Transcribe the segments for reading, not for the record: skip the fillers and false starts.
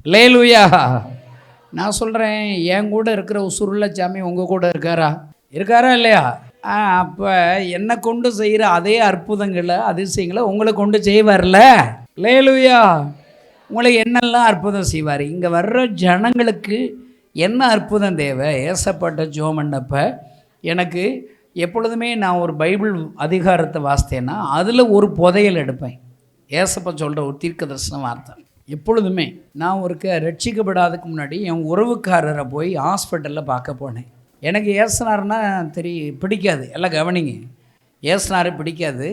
அல்லேலூயா. நான் சொல்கிறேன், என் கூட இருக்கிற உசுருள்ள சாமி உங்கள் கூட இருக்காரா இல்லையா? அப்போ என்னை கொண்டு செய்கிற அதே அற்புதங்களை அதிசயங்களை உங்களை கொண்டு செய்வார்ல. அல்லேலூயா. உங்களை என்னெல்லாம் அற்புதம் செய்வார். இங்கே வர்ற ஜனங்களுக்கு என்ன அற்புதம் தேவை? ஏசப்பட்ட ஜோமன்னப்ப எனக்கு எப்பொழுதுமே நான் ஒரு பைபிள் அதிகாரத்தை வாசித்தேன்னா அதில் ஒரு புதையல் எடுப்பேன். ஏசப்பா சொல்கிற ஒரு தீர்க்க தரிசன வார்த்தை. எப்பொழுதுமே நான் ரட்சிக்கப்படாததுக்கு முன்னாடி என் உறவுக்காரரை போய் ஹாஸ்பிட்டலில் பார்க்க போனேன். எனக்கு ஏசுனார்னா பிடிக்காது. எல்லாம் கவனிங்க, ஏசுனார் பிடிக்காது.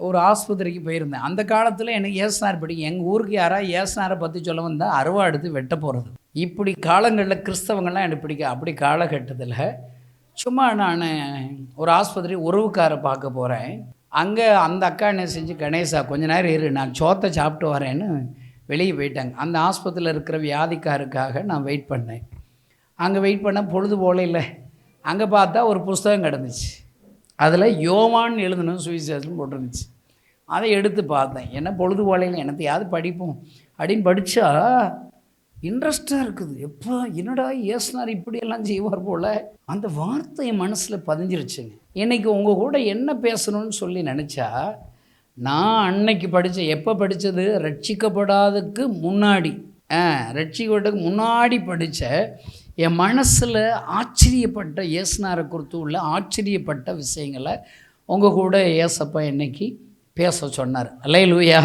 ஒரு ஆஸ்பத்திரிக்கு போயிருந்தேன். அந்த காலத்தில் எனக்கு ஏசுனார் பிடிக்கும். எங்கள் ஊருக்கு யாராவது ஏசுனாரை பற்றி சொல்ல வந்தால் அருவா எடுத்து வெட்ட போகிறது. இப்படி காலங்களில் கிறிஸ்தவங்கள்லாம் எனக்கு பிடிக்கும். அப்படி காலகட்டத்தில் சும்மா நான் ஒரு ஆஸ்பத்திரி உறவுக்காரை பார்க்க போகிறேன். அங்கே அந்த அக்கா என்ன செஞ்சு, கணேசா கொஞ்ச நேரம் இரு, நான் சோத்தை சாப்பிட்டு வரேன்னு வெளியே போயிட்டாங்க. அந்த ஆஸ்பத்திரியில் இருக்கிற வியாதிக்காருக்காக நான் வெயிட் பண்ணேன். அங்கே வெயிட் பண்ண பொழுது போல இல்லை. அங்கே பார்த்தா ஒரு புஸ்தகம் கிடந்துச்சு. அதில் யோவான் எழுதணும் சுவிசேஷம் போட்டிருந்துச்சு. அதை எடுத்து பார்த்தேன். என்ன பொழுது போலையில் என்னத்தையாவது படிப்போம் அப்படின்னு படித்தா இன்ட்ரெஸ்டாக இருக்குது. எப்போ என்னடா ஏசுனார் இப்படியெல்லாம் செய்வார் போல். அந்த வார்த்தை என் மனசில் பதிஞ்சிருச்சுங்க. இன்றைக்கி உங்கள் கூட என்ன பேசணும்னு சொல்லி நினச்சா, நான் அன்னைக்கு எப்போ படித்தது, ரட்சிக்கப்படாததுக்கு முன்னாடி, ரட்சிக்கப்பட்டதுக்கு முன்னாடி படித்த என் மனசில் ஆச்சரியப்பட்ட ஏசுனாரை குறித்து உள்ள ஆச்சரியப்பட்ட விஷயங்களை உங்கள் கூட ஏசப்பா இன்னைக்கு பேச சொன்னார். அல்லேலூயா.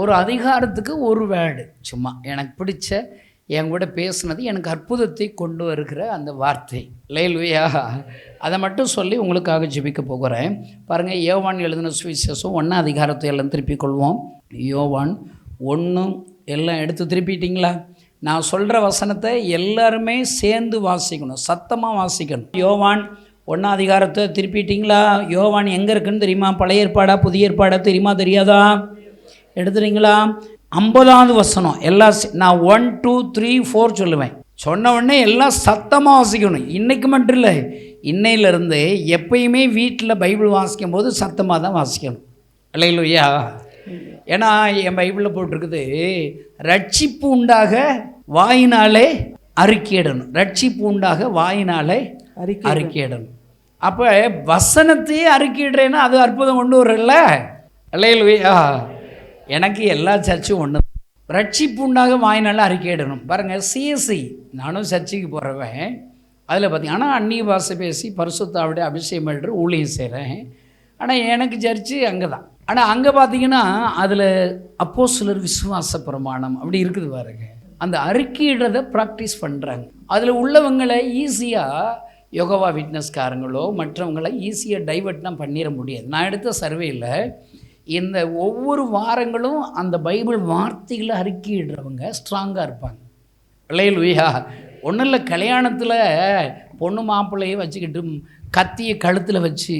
ஒரு அதிகாரத்துக்கு ஒரு வேர்டு சும்மா எனக்கு பிடிச்ச என் கூட பேசுனது எனக்கு அற்புதத்தை கொண்டு வருகிற அந்த வார்த்தை. அல்லேலூயா. அதை மட்டும் சொல்லி உங்களுக்காக ஜெபிக்க போகிறேன். பாருங்கள், யோவான் எழுதின சுவிசேஷம் 1 அதிகாரத்தை எல்லாம் திருப்பிக் கொள்வோம். யோவான் 1 எல்லாம் எடுத்து திருப்பிட்டிங்களா? நான் சொல்கிற வசனத்தை எல்லாருமே சேர்ந்து வாசிக்கணும், சத்தமாக வாசிக்கணும். யோவான் 1 அதிகாரத்தை திருப்பிட்டிங்களா? யோவான் எங்கே இருக்குன்னு தெரியுமா? பழைய ஏற்பாடா புதிய ஏற்பாடா தெரியுமா தெரியாதா? எடுத்துறீங்களா? 50வது வசனம். எல்லாம் நான் 1 2 3 4 சொல்லுவேன். சொன்ன உடனே எல்லாம் சத்தமாக வாசிக்கணும். இன்றைக்கு மட்டும் இல்லை, இன்னையிலேருந்து எப்பயுமே வீட்டில் பைபிள் வாசிக்கும் போது சத்தமாக தான் வாசிக்கணும். அல்லேலூயா. ஏன்னா என் பைபிளில் போட்டிருக்குது, ரட்சிப்பு உண்டாக வாயினாலே அறிக்கையிடணும். ரட்சிப்பு உண்டாக வாயினாலே அறிக்கையிடணும். அப்போ வசனத்தையே அறிக்கையிடுறேன்னா அது அற்புதம் கொண்டு வரல. அல்லேலூயா. எனக்கு எல்லா சர்ச்சும் ஒன்று. ரட்சிப்பு உண்டாக வாயினால அறிக்கையிடணும். பாருங்கள், சிஎஸ்சி நானும் சர்ச்சுக்கு போகிறவன். அதில் பார்த்தீங்கன்னா, ஆனால் அந்நிய பாஷை பேசி பரிசுத்தாவுடைய அபிஷேகம் பண்ணுற ஊழியம் செய்கிறேன். ஆனால் எனக்கு சர்ச்சு அங்கே தான். ஆனால் அங்கே பார்த்தீங்கன்னா அதில் அப்போஸ்தலர் விசுவாச பிரமாணம் அப்படி இருக்குது பாருங்க. அந்த அறிக்கையிடுறதை ப்ராக்டிஸ் பண்ணுறாங்க. அதில் உள்ளவங்களை ஈஸியாக யோகவா விட்னஸ்காரங்களோ மற்றவங்களை ஈஸியாக டைவர்ட்லாம் பண்ணிட முடியாது. நான் எடுத்த சர்வேயில் இந்த ஒவ்வொரு வாரங்களும் அந்த பைபிள் வார்த்தைகளை அறிக்கையிடுறவங்க ஸ்ட்ராங்காக இருப்பாங்க. அல்லேலூயா. ஒன்றும் இல்லை, கல்யாணத்தில் பொண்ணு மாப்பிள்ளையை வச்சுக்கிட்டு கத்தியை கழுத்தில் வச்சு,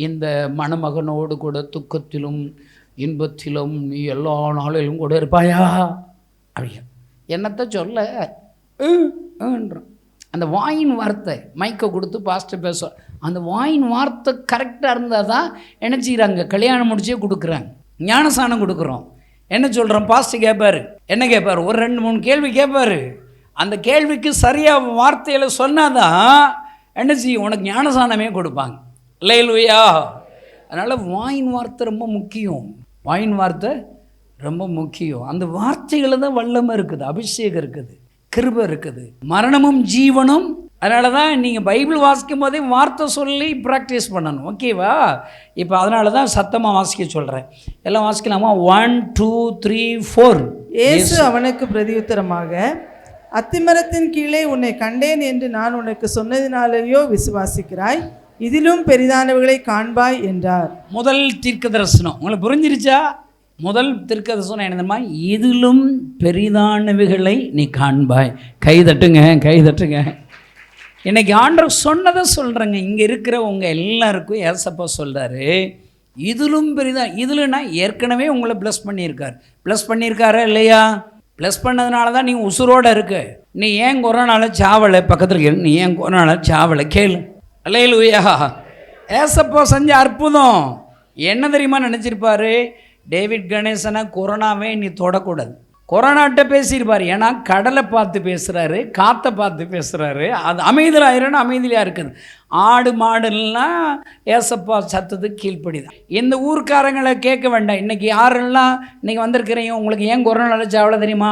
இந்த மணமகனோடு கூட துக்கத்திலும் இன்பத்திலும் நீ எல்லா நாளிலும் கூட இருப்பாயா அப்படியா? என்னத்தை சொல்லன்றோம். அந்த வாயின் வார்த்தை மைக்கை கொடுத்து பாஸ்டர் பேச, அந்த வாயின் வார்த்தை கரெக்டாக இருந்தால் தான் என்ன செய்கிறாங்க, கல்யாணம் முடிச்சே கொடுக்குறாங்க, ஞானசானம் கொடுக்குறோம். என்ன சொல்கிறோம், பாஸ்டர் கேட்பார், என்ன கேட்பார், ஒரு 2-3 கேள்வி கேட்பார். அந்த கேள்விக்கு சரியாக வார்த்தையில் சொன்னாதான் என்ன செய்யும், உனக்கு ஞானசானமே கொடுப்பாங்க. அல்லேலூயா. அதனால் வாயின் வார்த்தை ரொம்ப முக்கியம். வாயின் வார்த்தை ரொம்ப முக்கியம். அந்த வார்த்தைகளில் தான் வல்லமை இருக்குது, அபிஷேகம் இருக்குது, கிருபை இருக்குது, மரணமும் ஜீவனும். அதனால தான் நீங்கள் பைபிள் வாசிக்கும் போதே வார்த்தை சொல்லி ப்ராக்டிஸ் பண்ணணும். ஓகேவா? இப்போ அதனால தான் சத்தமாக வாசிக்க சொல்கிறேன். எல்லாம் வாசிக்கலாமா? 1 2 3 4. இயேசு அவனுக்கு பிரதியுத்தரமாக, அத்திமரத்தின் கீழே உன்னை கண்டேன் என்று நான் உனக்கு சொன்னதினாலேயோ விசுவாசிக்கிறாய்? இதிலும் பெரிதானவைகளை காண்பாய் என்றார். முதல் தீர்க்க தரிசனம் உங்களுக்கு புரிஞ்சிருச்சா? முதல் தீர்க்க தரிசனம் என்னதுமா? இதிலும் பெரிதானவைகளை நீ காண்பாய். கை தட்டுங்க, கை தட்டுங்க. இன்னைக்கு ஆண்டவர் சொன்னதை சொல்கிறேங்க. இங்கே இருக்கிற உங்கள் எல்லாருக்கும் ஏசப்பா சொல்கிறாரு, இதிலும் பெரிதா. இதில்னா ஏற்கனவே உங்களை ப்ளஸ் பண்ணியிருக்காரா இல்லையா? ப்ளஸ் பண்ணதுனால தான் நீங்கள் உசுரோடு இருக்கு. நீ ஏன் கொரோனாவில் சாவலை, பக்கத்தில் கேளு, நீ ஏன் கொரோனாவில் சாவலை கேளு. அல்லேலூயா. ஏசப்பா செஞ்ச அற்புதம் என்ன தெரியுமா நினச்சிருப்பாரு? டேவிட் கணேசனை கொரோனாவே நீ தொடக்கூடாது. கொரோனாட்ட பேசியிருப்பார். ஏன்னா கடலை பார்த்து பேசுகிறாரு, காற்றை பார்த்து பேசுகிறாரு. அது அமைதியில் ஆயிரம்னா அமைதியாக இருக்குது. ஆடு மாடுலாம் ஏசப்பா சத்தத்துக்கு கீழ்ப்படிதான். இந்த ஊர்க்காரங்களை கேட்க வேண்டாம். இன்றைக்கி யாரெல்லாம் இன்றைக்கி வந்திருக்கிறீங்க, உங்களுக்கு ஏன் கொரோனா நினச்சா அவ்வளோ தெரியுமா?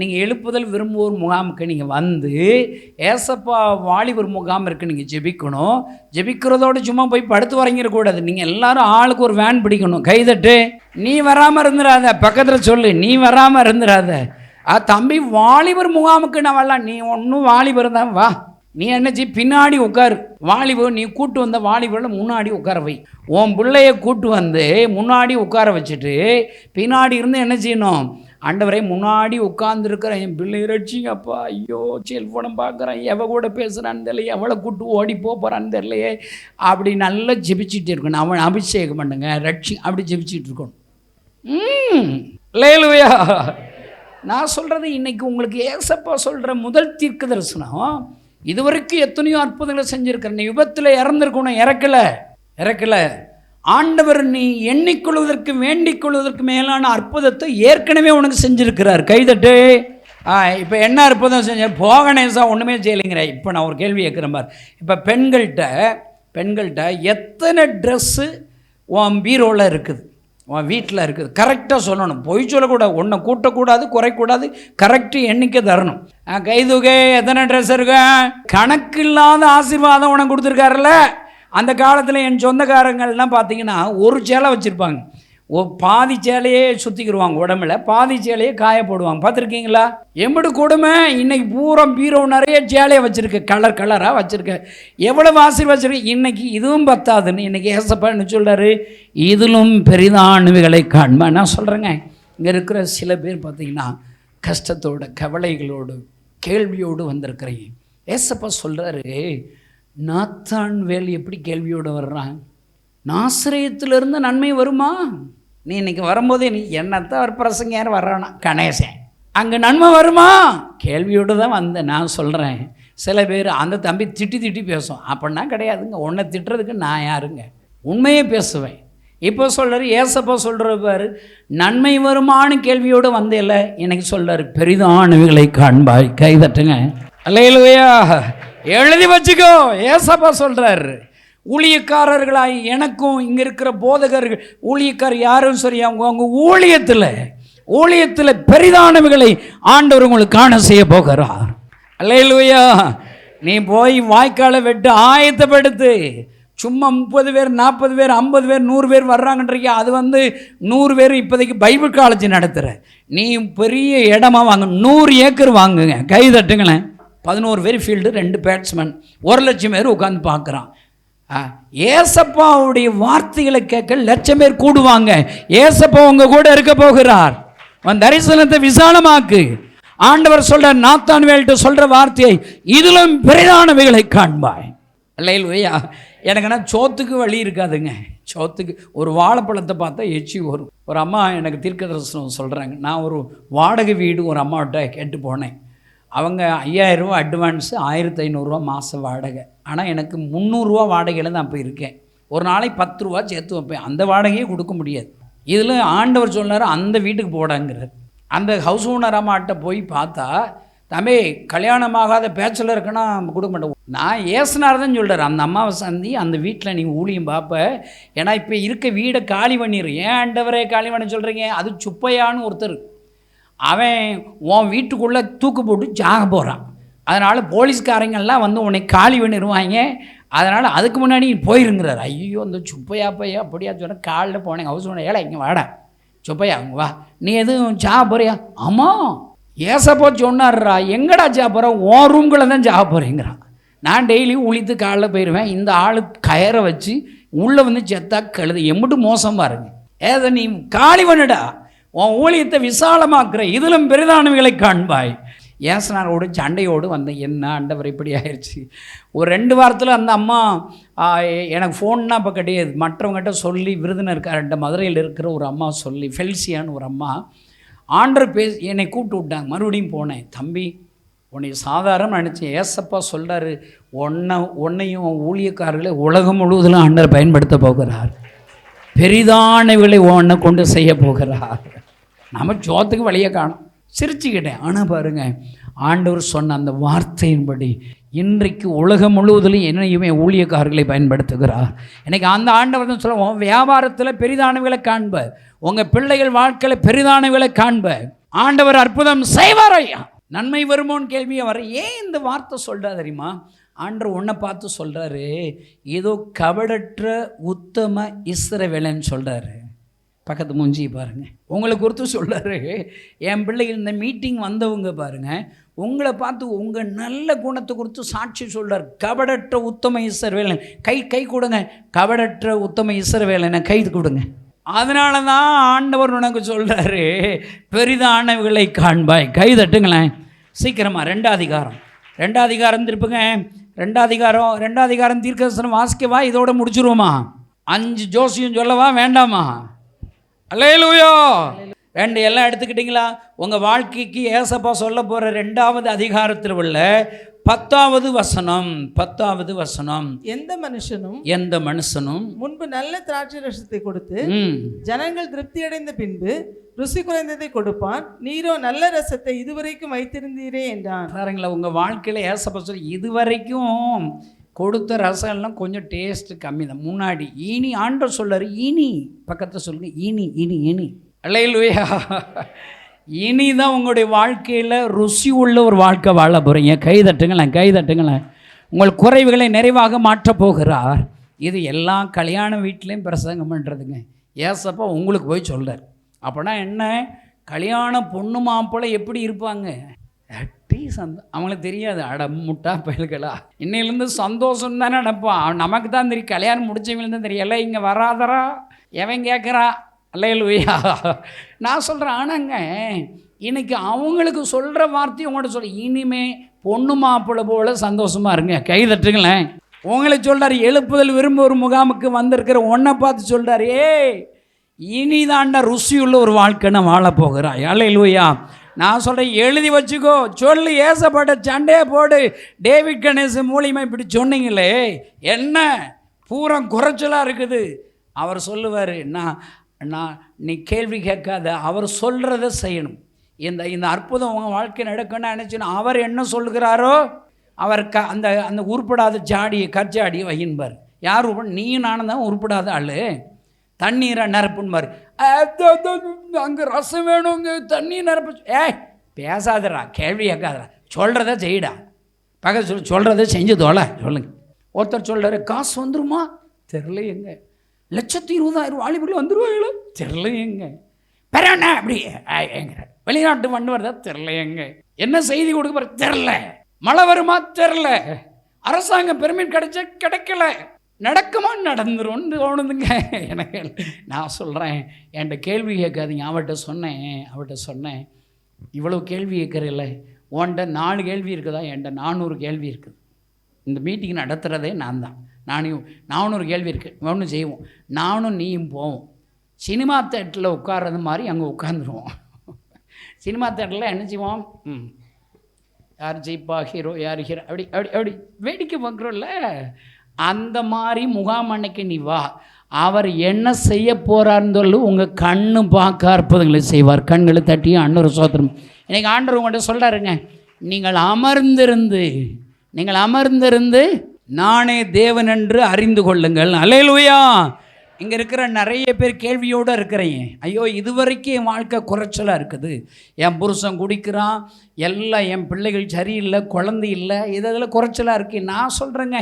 நீங்கள் எழுப்புதல் விரும்புவோர் முகாமுக்கு நீங்கள் வந்து ஏசப்பா வாலிபர் முகாம் இருக்குது, நீங்கள் ஜெபிக்கணும். ஜெபிக்கிறதோடு சும்மா போய் படுத்து வரங்கிடக்கூடாது. நீங்கள் எல்லோரும் ஆளுக்கு ஒரு வேன் பிடிக்கணும். கைதட்டு. நீ வராமல் இருந்துடாத, பக்கத்தில் சொல்லு, நீ வராமல் இருந்துடாத. தம்பி வாலிபர் முகாமுக்கு நான் வரலாம். நீ ஒன்றும் வாலிபர் தான், வா. நீ என்னச்சு பின்னாடி உட்காரு. வாலிபர் நீ கூட்டு வந்த வாலிபரில் முன்னாடி உட்கார வை. உன் பிள்ளைய கூட்டு வந்து முன்னாடி உட்கார வச்சுட்டு பின்னாடி இருந்து என்ன செய்யணும்? ஆண்டவரை முன்னாடி உட்கார்ந்துருக்கிறேன், என் பிள்ளை ரட்சிங்கப்பா, ஐயோ செல்ஃபோனை பார்க்குறேன், எவ கூட பேசுகிறான்னு தெரியலையே, எவ்வளோ கூட்டு ஓடி போகிறான்னு தெரியலையே, அப்படி நல்லா ஜெபிச்சுட்டு இருக்கணும். அவன் அபிஷேகம் பண்ணுங்க ரட்சி, அப்படி ஜெபிச்சுட்டு இருக்கணும். அல்லேலூயா. நான் சொல்கிறது இன்றைக்கி உங்களுக்கு ஏசப்பா சொல்கிற முதல் தீர்க்க தரிசனம். இதுவரைக்கும் எத்தனையோ அற்புதங்களை செஞ்சுருக்கிறேன். நீ விபத்தில் இறந்துருக்கணும், இறக்கலை. ஆண்டவர் நீ எண்ணிக்கொள்வதற்கு வேண்டிக் கொள்வதற்கு மேலான அற்புதத்தை ஏற்கனவே உனக்கு செஞ்சுருக்கிறார். கைதட்டு. இப்போ என்ன அற்புதம் செஞ்ச? போகணேசா ஒன்றுமே செய்யலைங்கிற. இப்போ நான் ஒரு கேள்வி கேட்குறேன் பார். இப்போ பெண்கள்கிட்ட எத்தனை ட்ரெஸ்ஸு உன் பீரோவில் இருக்குது, உன் வீட்டில் இருக்குது? கரெக்டாக சொல்லணும், பொய் சொல்லக்கூடாது, ஒன்றை கூட்டக்கூடாது, குறைக்கூடாது, கரெக்டு எண்ணிக்கை தரணும். கைதுகை எத்தனை ட்ரெஸ் இருக்கு? கணக்கு இல்லாத ஆசீர்வாதம் உனக்கு கொடுத்துருக்காருல்ல. அந்த காலத்தில் என் சொந்தக்காரங்கள்லாம் பார்த்தீங்கன்னா ஒரு சேலை வச்சுருப்பாங்க. பாதி சேலையே சுற்றிக்கிடுவாங்க உடம்புல, பாதி சேலையே காய போடுவாங்க. பார்த்துருக்கீங்களா? எம்படு கொடுமை. இன்றைக்கி பூரா பீரோ நிறைய சேலையை வச்சுருக்கு, கலராக வச்சுருக்க. எவ்வளவு ஆசீர்வச்சிருக்கு. இன்றைக்கி இதுவும் பத்தாதுன்னு இன்றைக்கி ஏசப்பா என்ன சொல்கிறாரு? இதிலும் பெரிதானவைகளை காண்பா. நான் சொல்கிறேங்க, இங்கே இருக்கிற சில பேர் பார்த்தீங்கன்னா கஷ்டத்தோடு, கவலைகளோடு, கேள்வியோடு வந்திருக்கிறீங்க. ஏசப்பா சொல்கிறாரு, நாத்தான்வேல் எப்படி கேள்வியோடு வர்றான்? நாசரேயத்திலிருந்து நன்மை வருமா? நீ இன்னைக்கு வரும்போதே நீ என்னத்தான் ஒரு பிரசங்க யார் வர்றானா கணேசன், அங்கே நன்மை வருமா? கேள்வியோடு தான் வந்தேன். நான் சொல்கிறேன், சில பேர் அந்த தம்பி திட்டி பேசும். அப்படின்னா கிடையாதுங்க, உன்னை திட்டுறதுக்கு நான் யாருங்க? உண்மையே பேசுவேன். இப்போ சொல்கிறாரு ஏசப்பா சொல்கிற பாரு, நன்மை வருமானு கேள்வியோடு வந்தேல்ல, எனக்கு சொல்கிறாரு பெரிதானவைகளை காண்பாய். கைதட்டுங்க. அல்லேலூயா. எழுதி வச்சுக்கோ. ஏசப்பா சொல்கிறாரு, ஊழியக்காரர்களாய் எனக்கும் இங்கே இருக்கிற போதகர்கள், ஊழியக்காரர் யாரும் சரி, அவங்க ஊழியத்தில் பெரிதானவைகளை ஆண்டவர் உங்களுக்கு காண செய்ய போகிறார். அல்லேலூயா. நீ போய் வாய்க்காலை வெட்டு, ஆயத்தப்படுத்து. சும்மா 30 பேர் 40 பேர் 50 பேர் 100 பேர் வர்றாங்கன்றீங்க. அது 100 பேர் இப்போதைக்கு பைபிள் காலேஜ் நடத்துகிற. நீ பெரிய இடமா வாங்க, 100 ஏக்கர் வாங்குங்க. கை தட்டுங்களேன். 11 பேர் ஃபீல்டு, 2 பேட்ஸ்மேன், 1,00,000 பேர் உட்காந்து பார்க்குறான். ஏசப்பாவுடைய வார்த்தைகளை கேட்க 1,00,000 பேர் கூடுவாங்க. ஏசப்பா உங்க கூட இருக்க போகிறார். உன் தரிசனத்தை விசாலமாக்கு. ஆண்டவர் சொல்ற, நாத்தான்வேல்கிட்ட சொல்ற வார்த்தையை, இதிலும் பெரிதானவைகளை காண்பாய். அல்லேலூயா. எனக்குன்னா சோத்துக்கு வழி இருக்காதுங்க. சோத்துக்கு ஒரு வாழைப்பழத்தை பார்த்தா எச்சி வரும். ஒரு அம்மா எனக்கு தீர்க்க தரிசனம் சொல்கிறாங்க. நான் ஒரு வாடகை வீடு ஒரு அம்மாவிட்ட கேட்டு போனேன். அவங்க 5,000 ரூபா அட்வான்ஸு, 1,500 ரூபா மாதம் வாடகை. ஆனால் எனக்கு 300 ரூபா வாடகையில் தான் அப்போ இருக்கேன். ஒரு நாளைக்கு 10 ரூபா சேர்த்து வைப்பேன். அந்த வாடகையே கொடுக்க முடியாது. இதில் ஆண்டவர் சொன்னார், அந்த வீட்டுக்கு போடாங்கிறார். அந்த ஹவுஸ் ஓனர் அம்மாட்ட போய் பார்த்தா, தம்பி கல்யாணமாகாத பேச்சலர் இருக்குன்னா கொடுக்க மாட்டேன். நான் ஏசுனார் தான் சொல்கிறார். அந்த அம்மாவை சந்தி, அந்த வீட்டில் நீங்கள் ஊழியம் பார்ப்ப. ஏன்னா இப்போ இருக்க வீடை காலி பண்ணிடு. ஏன் ஆண்டவரே காலி பண்ண சொல்கிறீங்க? அது சுப்பையான்னு ஒருத்தர், அவன் உன் வீட்டுக்குள்ளே தூக்கு போட்டு ஜாக போகிறான். அதனால் போலீஸ்காரங்கள்லாம் உன்னை காலி பண்ணிடுவாங்க. அதனால் அதுக்கு முன்னாடி போயிருங்கிறார். ஐயோ, இந்த சுப்பையா பையா அப்படியா சொன்ன. காலில் போனேன், ஹவுஸ் ஓனர், ஏழை இங்கே வாடா சுப்பையா, அங்கே வா, நீ எதுவும் ஜாக போறியா? ஆமாம், ஏசப்போ சொன்னார்ரா. எங்கடா ஜாக போகிறேன்? உன் ரூம்குள்ளே தான் ஜாக போகிறேங்கிறான். நான் டெய்லி உளித்து காலைல போயிடுவேன். இந்த ஆள் கயரை வச்சு உள்ளே செத்தா கழுது. எம்பிட்டு மோசம் பாருங்க. ஏதோ நீ காலி பண்ணுடா, உன் ஊழியத்தை விசாலமாக்குற, இதிலும் பெரிதானவைகளை காண்பாய். ஏசனாரோடு சண்டையோடு வந்தேன். என்ன ஆண்டவர் இப்படி ஆயிடுச்சு. ஒரு 2 வாரத்தில் அந்த அம்மா எனக்கு ஃபோன்னா இப்போ கிடையாது, மற்றவங்ககிட்ட சொல்லி, விருதுநர்கார்ட்ட மதுரையில் இருக்கிற ஒரு அம்மா சொல்லி, ஃபெல்சியான்னு ஒரு அம்மா ஆண்டர் என்னை கூப்பிட்டு விட்டாங்க. மறுபடியும் போனேன். தம்பி, உன்னை சாதாரண நினச்சி, ஏசப்பா சொல்கிறாரு, உன்னையும் ஊழியக்காரர்களை உலகம் முழுவதிலும் ஆண்டர் பயன்படுத்த போகிறார். பெரிதானவைகளை உன்னை கொண்டு செய்ய போகிறார். நம்ம சோத்துக்கு வழியை காணும். சிரிச்சுக்கிட்டேன். ஆனால் பாருங்கள், ஆண்டவர் சொன்ன அந்த வார்த்தையின்படி இன்றைக்கு உலகம் முழுவதிலும் என்னையுமே ஊழியக்காரர்களை பயன்படுத்துகிறார். இன்றைக்கி அந்த ஆண்டவர் தான் சொல்லுவோம், வியாபாரத்தில் பெரிதானவர்களை காண்ப, உங்கள் பிள்ளைகள் வாழ்க்கையில் பெரிதானவர்களை காண்ப, ஆண்டவர் அற்புதம் செய்வார் ஐயா, நன்மை வருமோன்னு கேள்வியை வர. ஏன் இந்த வார்த்தை சொல்கிறா தெரியுமா? ஆண்டவர் உன்னை பார்த்து சொல்கிறாரு, ஏதோ கபடற்ற உத்தம இஸ்ரவேலன்னு சொல்கிறாரு. பக்கத்து மூஞ்சி பாருங்கள், உங்களை குறித்து சொல்கிறாரு. என் பிள்ளைகள் இந்த மீட்டிங் வந்தவங்க பாருங்கள், உங்களை பார்த்து உங்கள் நல்ல குணத்தை குறித்து சாட்சி சொல்கிறார். கபடற்ற உத்தம இஸ்ரவேலன், கை கொடுங்க, கபடற்ற உத்தம இஸ்ரவேலனை கை கொடுங்க. அதனால தான் ஆண்டவர் உனக்கு சொல்கிறாரு, பெரிதானவைகளை காண்பாய். கை தட்டுங்களேன் சீக்கிரமாக. 2 அதிகாரம் திருப்புங்க. 2 அதிகாரம் தீர்க்கதரிசனம் வாசிக்கவா? இதோட முடிச்சுருவோமா? 5 ஜோசியம் சொல்லவா வேண்டாமா? அல்லேலூயா. 2 எல்லாம் எடுத்துக்கிட்டீங்களா? உங்கள் வாழ்க்கைக்கு ஏசப்பா சொல்ல போகிற 2வது அதிகாரத்தில் உள்ள 10வது வசனம். 10வது வசனம், எந்த மனுஷனும் முன்பு நல்ல திராட்சை ரசத்தை கொடுத்து ஜனங்கள் திருப்தி அடைந்த பின்பு ருசி குறைந்ததை கொடுப்பான், நீரோ நல்ல ரசத்தை இதுவரைக்கும் வைத்திருந்தீரே என்றான். பாருங்களா, உங்கள் வாழ்க்கையில் ஏசப்பா சொல்லி இதுவரைக்கும் கொடுத்த ரசம் எல்லாம் கொஞ்சம் டேஸ்ட்டு கம்மி தான். முன்னாடி இனி ஆண்டவர் சொல்றாரு, இனி பக்கத்தில் சொல்லுங்க, இனி இனி இனி அல்லேலூயா. இனி தான் உங்களுடைய வாழ்க்கையில் ருசி உள்ள ஒரு வாழ்க்கை வாழ போகிறீங்க. கை தட்டுங்களேன். உங்கள் குறைவுகளை நிறைவாக மாற்றப் போகிறார். இது எல்லா கல்யாண வீட்லேயும் பிரசங்கம் பண்ணுறதுங்க. ஏசப்பா உங்களுக்கு போய் சொல்கிறார். அப்படின்னா என்ன? கல்யாண பொண்ணு மாப்பிள்ளை எப்படி இருப்பாங்க? அவங்களுக்கு தெரியாது. அட முட்டா பயல்களா, இன்னையிலேருந்து சந்தோஷம் தானே நினைப்பான். நமக்கு தான் தெரியும், கல்யாணம் முடிச்சவங்களுக்கு தான் தெரியும். எல்லாம் இங்கே வராதரா எவன் கேட்குறா? அல்லேலூயா. நான் சொல்கிறேன், ஆனாங்க இன்னைக்கு அவங்களுக்கு சொல்கிற வார்த்தையும் உங்கள்கிட்ட சொல்ல, இனிமே பொண்ணு மாப்பிள்ளை போல் சந்தோஷமாக இருங்க. கை தட்டுங்களேன். உங்களுக்கு சொல்கிறார், எழுப்புதல் விரும்ப ஒரு முகாமுக்கு வந்திருக்கிற உன்னை பார்த்து சொல்கிறார், இனிதாண்டா ருசியுள்ள ஒரு வாழ்க்கைன்னு வாழ போகிறாய். அல்லேலூயா. நான் சொல்கிறேன், எழுதி வச்சுக்கோ, சொல்லு, ஏசப்பட்ட சண்டையை போடு. டேவிட் கணேஷ் மூலியமாக இப்படி சொன்னீங்களே, என்ன பூரா குறைச்சலாக இருக்குது. அவர் சொல்லுவார், நீ கேள்வி கேட்காத, அவர் சொல்கிறத செய்யணும். இந்த அற்புதம் உங்கள் வாழ்க்கை நடக்கணும்னு நினச்சினா அவர் என்ன சொல்லுகிறாரோ அவர் அந்த உருப்படாத கற்சாடியை வையின்பார். யார் நீயும் நானும் தான் உருப்படாத ஆள். தண்ணீரை நிரப்புன்பார். அங்கே ரசம் வேணுங்க, தண்ணி நிரப்பு. பேசாதடா, கேள்வி கேட்காதடா, சொல்கிறத செய்யடா. பக்கத்து சொல்கிறத செஞ்சு தோலை சொல்லுங்க. ஒருத்தர் சொல்கிறாரு, காசு வந்துருமா? தெரிலையேங்க. 1,20,000 வாலிபர்கள் வந்துருவாங்களோ? தெரிலையேங்க. பெறண்ணா அப்படி ஏங்கிற வெளிநாட்டு மண் வருதா? தெரிலையேங்க. என்ன செய்தி கொடுக்க போகிற? தெரில. மழை வருமா? தெரில. அரசாங்கம் பெர்மிட் கிடைக்கல. நடக்குமா? நடந்துரும்னு தோணுதுங்க எனக்கு. நான் சொல்கிறேன், என்கிட்ட கேள்வி கேட்காதீங்க. அவட்ட சொன்னேன் இவ்வளோ கேள்வி கேட்குறதில்ல, உன்கிட்ட 4 கேள்வி இருக்குதா? என்கிட்ட 400 கேள்வி இருக்குது. இந்த மீட்டிங் நடத்துகிறதே நான் தான். 400 கேள்வி இருக்குது. ஒன்று செய்வோம், நானும் நீயும் போவோம். சினிமா தேட்டரில் உட்கார்றது மாதிரி அங்கே உட்காந்துருவோம். சினிமா தேட்டரில் என்ன செய்வோம்? யார் ஜெயிப்பா, ஹீரோ யார் ஹீரோ, அப்படி அப்படி அப்படி வேடிக்கை பார்க்குறோம்ல. அந்த மாதிரி முகாம் அன்னைக்கு நீ வா, அவர் என்ன செய்ய போகிறார்னு சொல்லு. உங்கள் கண்ணு பார்க்க அற்புதங்களை செய்வார். கண்களை தட்டியும் அன்னொரு சோத்திரம். இன்றைக்கி ஆண்டவர் உங்கள்கிட்ட சொல்கிறாருங்க, நீங்கள் அமர்ந்திருந்து நானே தேவன் என்று அறிந்து கொள்ளுங்கள். அல்லேலூயா. இங்கே இருக்கிற நிறைய பேர் கேள்வியோடு இருக்கிறீங்க. ஐயோ, இதுவரைக்கும் என் வாழ்க்கை குறைச்சலாக இருக்குது, என் புருஷன் குடிக்கிறான், எல்லாம் என் பிள்ளைகள் சரியில்லை, குழந்தை இல்லை, இதில் குறைச்சலாக இருக்கு. நான் சொல்கிறேங்க,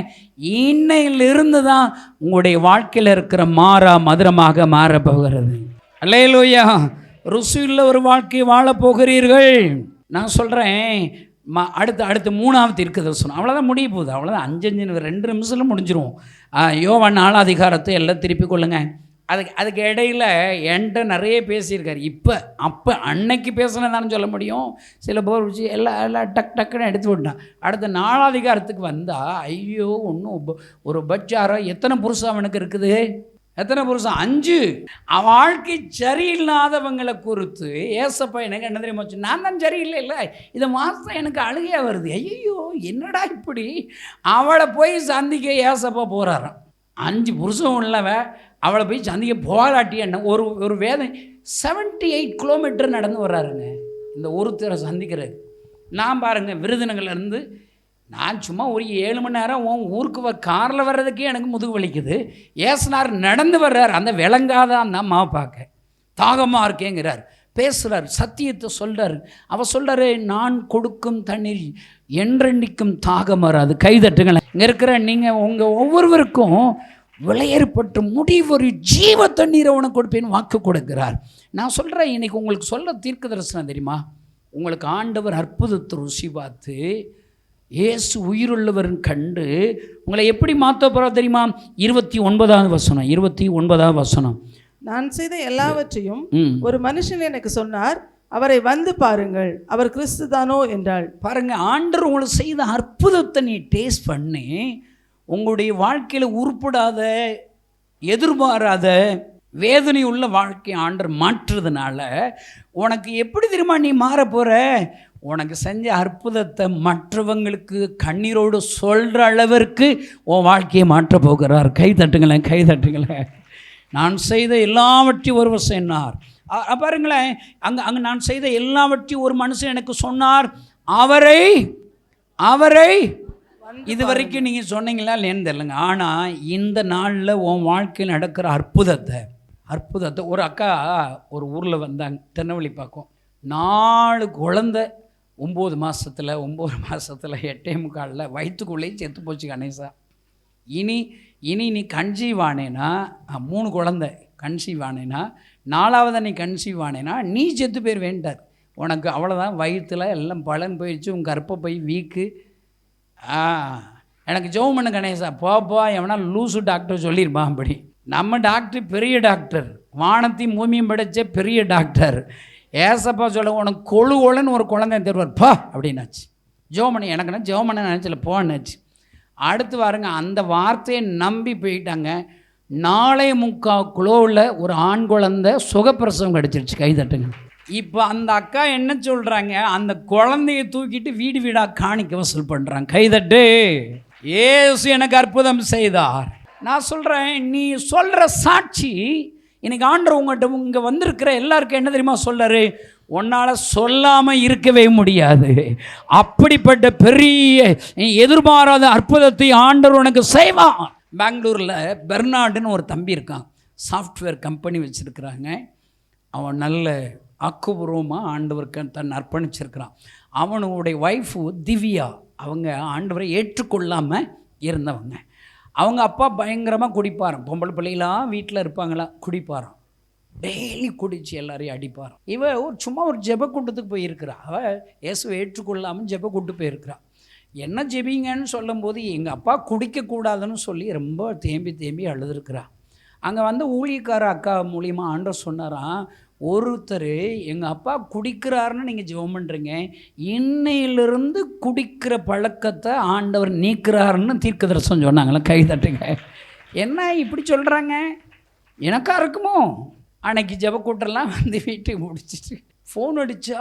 இன்னையிலிருந்து தான் உங்களுடைய வாழ்க்கையில் இருக்கிற மதுரமாக மாறப்போகிறது. அல்லேலூயா. ருசியுள்ள ஒரு வாழ்க்கை வாழப்போகிறீர்கள். நான் சொல்கிறேன், அடுத்து 3வது தீர்க்கதரிசனம். அவ்வளோதான் முடிய போகுது. அவ்வளோதான். 5 2 நிமிஷத்தில் முடிஞ்சிருவோம். யோவான் 4 அதிகாரத்தை எல்லாம் திருப்பி கொள்ளுங்க. அதுக்கு இடையில் என்கிட்ட நிறைய பேசியிருக்காரு. அப்போ அன்னைக்கு பேசினதான்னு சொல்ல முடியும். சில பேர் வச்சு எல்லாம் டக்குன்னு எடுத்து விட்டான். அடுத்த 4 அதிகாரத்துக்கு வந்தால், ஐயோ, ஒன்றும் ஒரு பச்சாரம். எத்தனை புருஷன் அவனுக்கு இருக்குது? எத்தனை புருஷன்? 5. வாழ்க்கை சரியில்லாதவங்களை குறித்து ஏசப்பா எனக்கு என்ன தெரியுமா? நான் தான் சரியில்லை இல்லை, இதை மாதம் எனக்கு அழுகையாக வருது. ஐயோ, என்னடா இப்படி. அவளை போய் சந்திக்க ஏசப்பா போகிறாராம். 5 புருஷன் உள்ளவ அவளை போய் சந்திக்க போராட்டி என்ன ஒரு வேதனை. 78 கிலோமீட்டர் நடந்து வர்றாருங்க. இந்த ஒருத்தரை சந்திக்கிறது. நான் பாருங்கள் விருதுநகர்லேருந்து நான் சும்மா ஒரு 7 மணி நேரம் ஊருக்கு காரில் வர்றதுக்கே எனக்கு முதுகு வலிக்குது. ஏசுனார் நடந்து வர்றார், அந்த விளங்காத அந்த அம்மாவை பார்க்க தாகமாக இருக்கேங்கிறார், பேசுகிறார், சத்தியத்தை சொல்கிறார். அவர் சொல்கிறாரு, நான் கொடுக்கும் தண்ணீர் என்றென்றைக்கும் தாகம் வராது. கைதட்டுங்களேன். இங்கே இருக்கிற நீங்கள் உங்கள் ஒவ்வொருவருக்கும் விளையேற்பட்டு முடிவொரு ஜீவ தண்ணீரை உனக்கு கொடுப்பேன்னு வாக்கு கொடுக்கிறார். நான் சொல்கிறேன், இன்னைக்கு உங்களுக்கு சொல்ல தீர்க்க தரிசனம் தெரியுமா? உங்களுக்கு ஆண்டவர் அற்புதத்தை ருசி பார்த்து இயேசு உயிருள்ளவர்னு கண்டு உங்களை எப்படி மாற்ற போகிறா தெரியுமா? 29வது வசனம், 29வது வசனம். நான் செய்த எல்லாவற்றையும் ஒரு மனுஷன் எனக்கு சொன்னார், அவரை வந்து பாருங்கள், அவர் கிறிஸ்து தானோ என்றாள். பாருங்க, ஆண்டவர் உங்களுக்கு செய்த அற்புதத்தை நீ டேஸ்ட் பண்ணி உங்களுடைய வாழ்க்கையில் உருப்படாத, எதிர்பாராத, வேதனை உள்ள வாழ்க்கை ஆண்டவர் மாற்றுறதுனால உனக்கு எப்படி தெரியுமா நீ மாற போகிற? உனக்கு செஞ்ச அற்புதத்தை மற்றவங்களுக்கு கண்ணீரோடு சொல்கிற அளவிற்கு உன் வாழ்க்கையை மாற்ற போகிறார். கை தட்டுங்களேன், கை தட்டுங்களேன். நான் செய்த எல்லாவற்றையும் ஒருவர் சொன்னார். பாருங்களேன், அங்கே நான் செய்த எல்லாவற்றையும் ஒரு மனுஷன் எனக்கு சொன்னார், அவரை இது வரைக்கும் நீங்கள் சொன்னீங்களா இல்லைன்னு தெரியலங்க. ஆனால் இந்த நாளில் உன் வாழ்க்கையில் நடக்கிற அற்புதத்தை ஒரு அக்கா ஒரு ஊரில் வந்தாங்க, திருநெல்வேலிப்பாக்கம். 4 குழந்தை 9 மாதத்தில் 8.25 வயிற்றுக்குள்ளேயே செத்து போச்சு கணேசா. இனி நீ கன்சீவ் ஆனேன்னா, 3 குழந்தை கன்சீவ் ஆனேன்னா, 4வது நீ கன்சீவ் ஆனேன்னா நீ செத்து பேர் வேண்டார். உனக்கு அவ்வளோதான், வயிற்றில் எல்லாம் பலன் போயிடுச்சு, உங்கள் கற்பை போய் வீக்கு. எனக்கு ஜெபம் பண்ணு கணேசா, போப்பா எவனா லூசு டாக்டர் சொல்லியிருப்பான். அப்படி நம்ம டாக்டர் பெரிய டாக்டர், வானத்தையும் பூமியும் படைச்ச பெரிய டாக்டர். ஏசப்பா சொல்ல, உனக்கு கொழுன்னு ஒரு குழந்தை தருவார் பா அப்படின்னாச்சு. ஜெபம் பண்ணி எனக்குன்னா ஜெபம் பண்ண நினச்சல போன்னாச்சு. அடுத்து பாருங்க, அந்த வார்த்தையை நம்பி போயிட்டாங்க. 4.25 கிலோவில் ஒரு ஆண் குழந்தை சுகப்பிரசவம் கிடச்சிருச்சு. கைதட்டுங்க. இப்போ அந்த அக்கா என்ன சொல்கிறாங்க, அந்த குழந்தைய தூக்கிட்டு வீடு வீடாக காணிக்க வசூல் பண்ணுறாங்க. கைதட்டு. ஏசு எனக்கு அற்புதம் செய்தார். நான் சொல்கிறேன், நீ சொல்கிற சாட்சி இன்னைக்கு ஆண்டவர் உங்கள்கிட்ட இங்கே வந்திருக்கிற எல்லாருக்கும் என்ன தெரியுமா சொல்கிறாரு? உன்னால் சொல்லாமல் இருக்கவே முடியாது. அப்படிப்பட்ட பெரிய எதிர்பாராத அற்புதத்தை ஆண்டவர் உனக்கு செய்வான். பெங்களூரில் பெர்னார்டுன்னு ஒரு தம்பி இருக்கான், சாஃப்ட்வேர் கம்பெனி வச்சுருக்கிறாங்க. அவன் நல்ல ஆக்கப்பூர்வமாக ஆண்டவருக்கு தன் அர்ப்பணிச்சிருக்கிறான். அவனுடைய ஒய்ஃபு திவ்யா, அவங்க ஆண்டவரை ஏற்றுக்கொள்ளாமல் இருந்தவங்க. அவங்க அப்பா பயங்கரமாக குடிப்பாராம். பொம்பளை பிள்ளைகளாம் வீட்டில் இருப்பாங்களாம், குடிப்பாராம். டெய்லி குடிச்சு எல்லாரையும் அடிப்பாராம். ஒரு சும்மா ஒரு ஜெப கூட்டத்துக்கு போயிருக்கிறா. அவள் இயேசுவை ஏற்றுக்கொள்ளாமல் ஜெப கூட்டு போயிருக்கிறா. என்ன ஜெபிங்கன்னு சொல்லும்போது எங்கள் அப்பா குடிக்கக்கூடாதுன்னு சொல்லி ரொம்ப தேம்பி அழுதுருக்கிறா. அங்கே வந்து ஊழியக்கார அக்கா மூலியமாக ஆண்டவர் சொன்னாராம், ஒருத்தர் எங்கள் அப்பா குடிக்கிறாருன்னு நீங்கள் ஜெபம் பண்ணுறீங்க, இன்னையிலிருந்து குடிக்கிற பழக்கத்தை ஆண்டவர் நீக்கிறாருன்னு தீர்க்கதரிசனம் சொன்னாங்களே. கை தட்டுங்க. என்ன இப்படி சொல்கிறாங்க? எனக்கா இருக்குமோ? அன்னைக்கு ஜெப கூட்டெல்லாம் வந்து வீட்டுக்கு முடிச்சிட்டு ஃபோன் அடிச்சா,